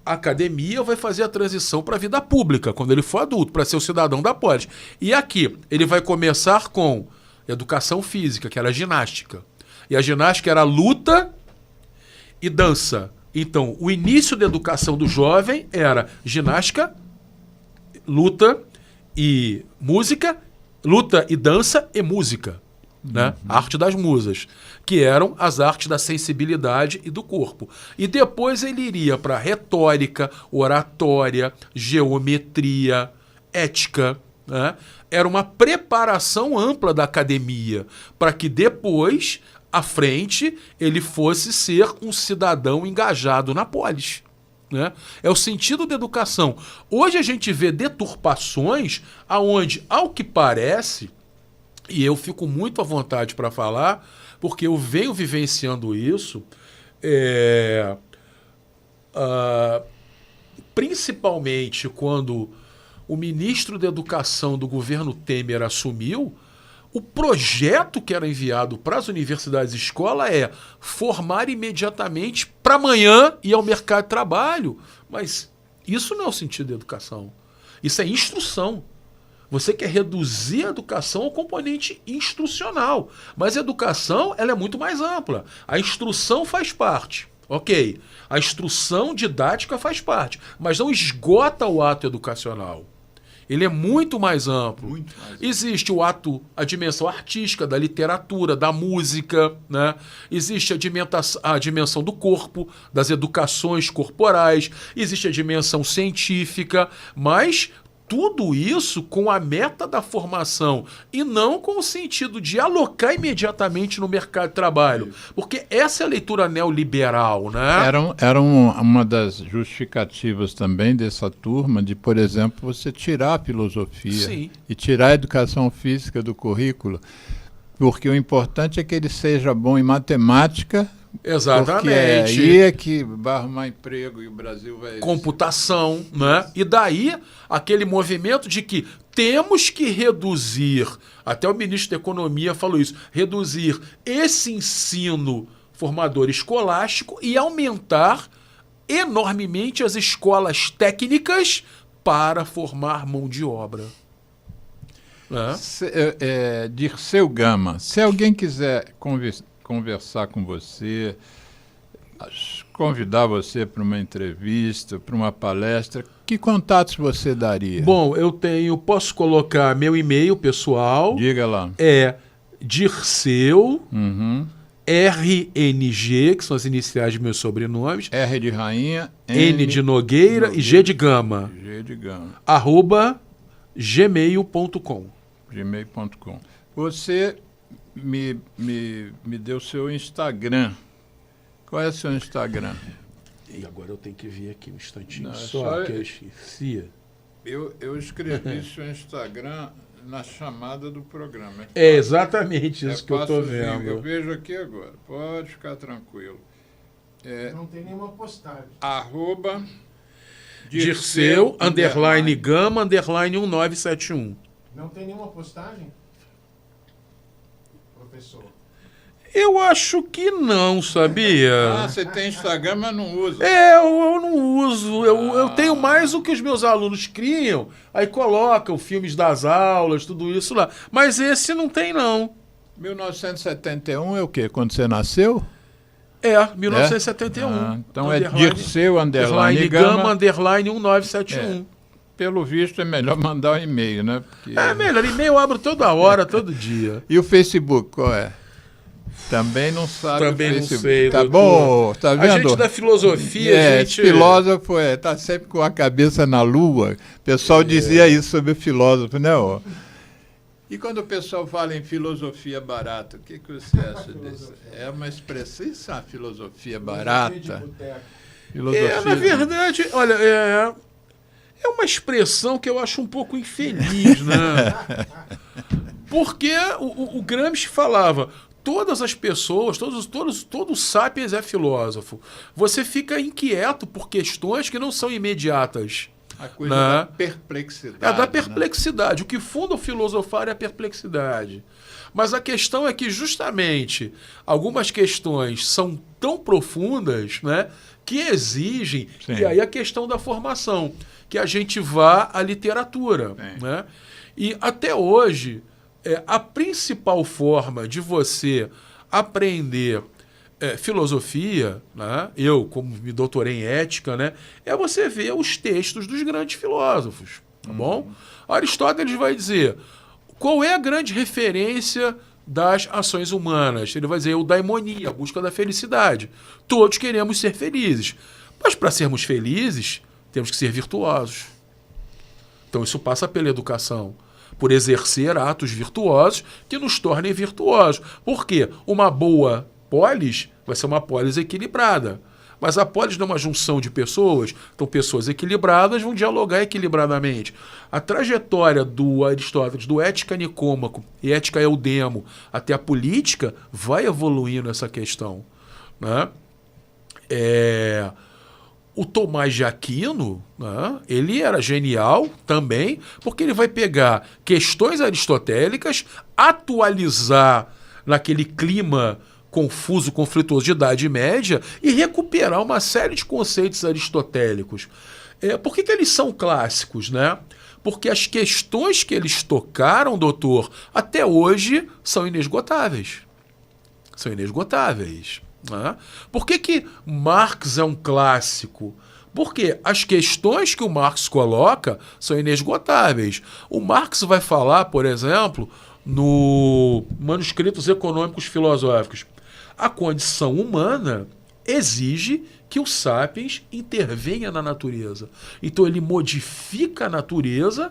a academia vai fazer a transição para a vida pública, quando ele for adulto, para ser o cidadão da polis. E aqui, ele vai começar com educação física, que era ginástica. E a ginástica era luta e dança. Então, o início da educação do jovem era ginástica, luta e música, luta e dança e música. Né? A arte das musas, que eram as artes da sensibilidade e do corpo. E depois ele iria para retórica, oratória, geometria, ética, né? Era uma preparação ampla da academia para que depois, à frente, ele fosse ser um cidadão engajado na polis. Né? É o sentido da educação. Hoje a gente vê deturpações aonde, ao que parece, e eu fico muito à vontade para falar, porque eu venho vivenciando isso, principalmente quando o ministro da Educação do governo Temer assumiu, o projeto que era enviado para as universidades e escola é formar imediatamente para amanhã ir ao mercado de trabalho. Mas isso não é o sentido da educação. Isso é instrução. Você quer reduzir a educação ao componente instrucional. Mas a educação ela é muito mais ampla. A instrução faz parte. Ok. A instrução didática faz parte. Mas não esgota o ato educacional. Ele é muito mais amplo. Muito mais amplo. Existe a dimensão artística, da literatura, da música, né? Existe a dimensão do corpo, das educações corporais, existe a dimensão científica, mas tudo isso com a meta da formação e não com o sentido de alocar imediatamente no mercado de trabalho. Porque essa é a leitura neoliberal, né? Era uma das justificativas também dessa turma de, por exemplo, você tirar a filosofia. Sim. E tirar a educação física do currículo, porque o importante é que ele seja bom em matemática. Exatamente. Porque aí é que vai arrumar emprego e o Brasil vai... Computação, né? E daí aquele movimento de que temos que reduzir, até o ministro da Economia falou isso, reduzir esse ensino formador escolástico e aumentar enormemente as escolas técnicas para formar mão de obra. Dirceu Gama, se alguém quiser conversar com você, convidar você para uma entrevista, para uma palestra, que contatos você daria? Bom, posso colocar meu e-mail pessoal. Diga lá. É Dirceu, RNG, que são as iniciais de meus sobrenomes. R de rainha, N de Nogueira e G de Gama. G de Gama. @gmail.com. Gmail.com. Você me deu seu Instagram. Qual é o seu Instagram? E agora eu tenho que ver aqui um instantinho. Não, só que eu esquecia. Eu escrevi seu Instagram na chamada do programa. É exatamente isso que eu estou vendo. Eu vejo aqui agora. Pode ficar tranquilo. Não tem nenhuma postagem. @Dirceu _Gama _1971. Não tem nenhuma postagem? Professor. Eu acho que não, sabia? Você tem Instagram, mas não usa. Eu não uso. Eu tenho mais o que os meus alunos criam, aí colocam filmes das aulas, tudo isso lá. Mas esse não tem, não. 1971 é o quê? Quando você nasceu? 1971. Então é Dirceu _Gama _1971. Pelo visto é melhor mandar um e-mail, né? Porque... melhor. E-mail eu abro toda hora, todo dia. E o Facebook, qual é? Também não sabe. Também não sei. Tá bom, tá vendo? A gente da filosofia, gente... filósofo tá sempre com a cabeça na lua. O pessoal dizia isso sobre o filósofo, né? Ó. E quando o pessoal fala em filosofia barata, o que você acha disso? É uma expressão, isso é uma filosofia barata? Na verdade, olha, é uma expressão que eu acho um pouco infeliz, né? Porque o Gramsci falava, todas as pessoas, todo sapiens é filósofo. Você fica inquieto por questões que não são imediatas. A coisa da perplexidade. É da perplexidade. Né? O que funda o filosofar é a perplexidade. Mas a questão é que justamente algumas questões são tão profundas, né, que exigem, Sim. E aí a questão da formação, que a gente vá à literatura. Né? E até hoje, a principal forma de você aprender filosofia, né? Eu, como me doutorei em ética, né? É você ver os textos dos grandes filósofos, tá bom? Aristóteles vai dizer, qual é a grande referência das ações humanas? Ele vai dizer, eudaimonia, a busca da felicidade. Todos queremos ser felizes, mas para sermos felizes, temos que ser virtuosos. Então isso passa pela educação, por exercer atos virtuosos que nos tornem virtuosos. Por quê? Uma boa polis vai ser uma polis equilibrada. Mas a polis não é uma junção de pessoas, então pessoas equilibradas vão dialogar equilibradamente. A trajetória do Aristóteles, do Ética Nicômaco e Ética Eudemo até a política, vai evoluindo essa questão. Né? O Tomás de Aquino, né, ele era genial também, porque ele vai pegar questões aristotélicas, atualizar naquele clima confuso, conflituoso de Idade Média e recuperar uma série de conceitos aristotélicos. Por que eles são clássicos, né? Porque as questões que eles tocaram, doutor, até hoje são inesgotáveis. São inesgotáveis. Né? Por que Marx é um clássico? Porque as questões que o Marx coloca são inesgotáveis. O Marx vai falar, por exemplo, no Manuscritos Econômicos Filosóficos, a condição humana exige que o sapiens intervenha na natureza. Então ele modifica a natureza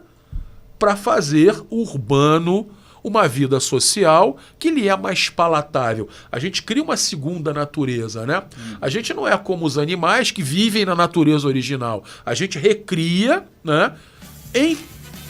para fazer urbano uma vida social que lhe é mais palatável. A gente cria uma segunda natureza, né? A gente não é como os animais que vivem na natureza original. A gente recria, né, em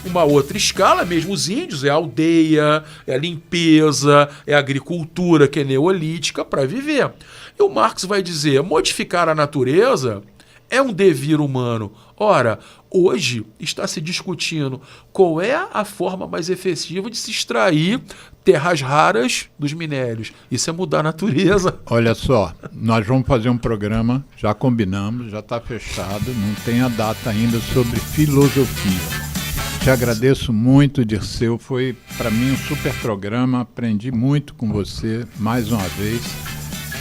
uma outra escala, mesmo os índios, é a aldeia, é a limpeza, é a agricultura que é neolítica para viver. E o Marx vai dizer, modificar a natureza é um devir humano. Ora, hoje está se discutindo qual é a forma mais efetiva de se extrair terras raras dos minérios. Isso é mudar a natureza. Olha só, nós vamos fazer um programa, já combinamos, já está fechado, não tem a data ainda, sobre filosofia. Te agradeço muito, Dirceu, foi para mim um super programa, aprendi muito com você mais uma vez.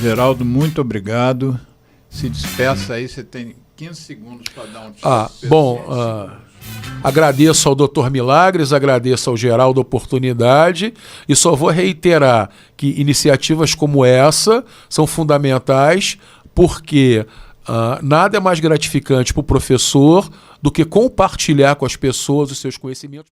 Geraldo, muito obrigado. Se despeça aí, você tem 15 segundos para dar um tchau. Agradeço ao Dr. Milagres, agradeço ao Geraldo a oportunidade e só vou reiterar que iniciativas como essa são fundamentais porque nada é mais gratificante para o professor do que compartilhar com as pessoas os seus conhecimentos.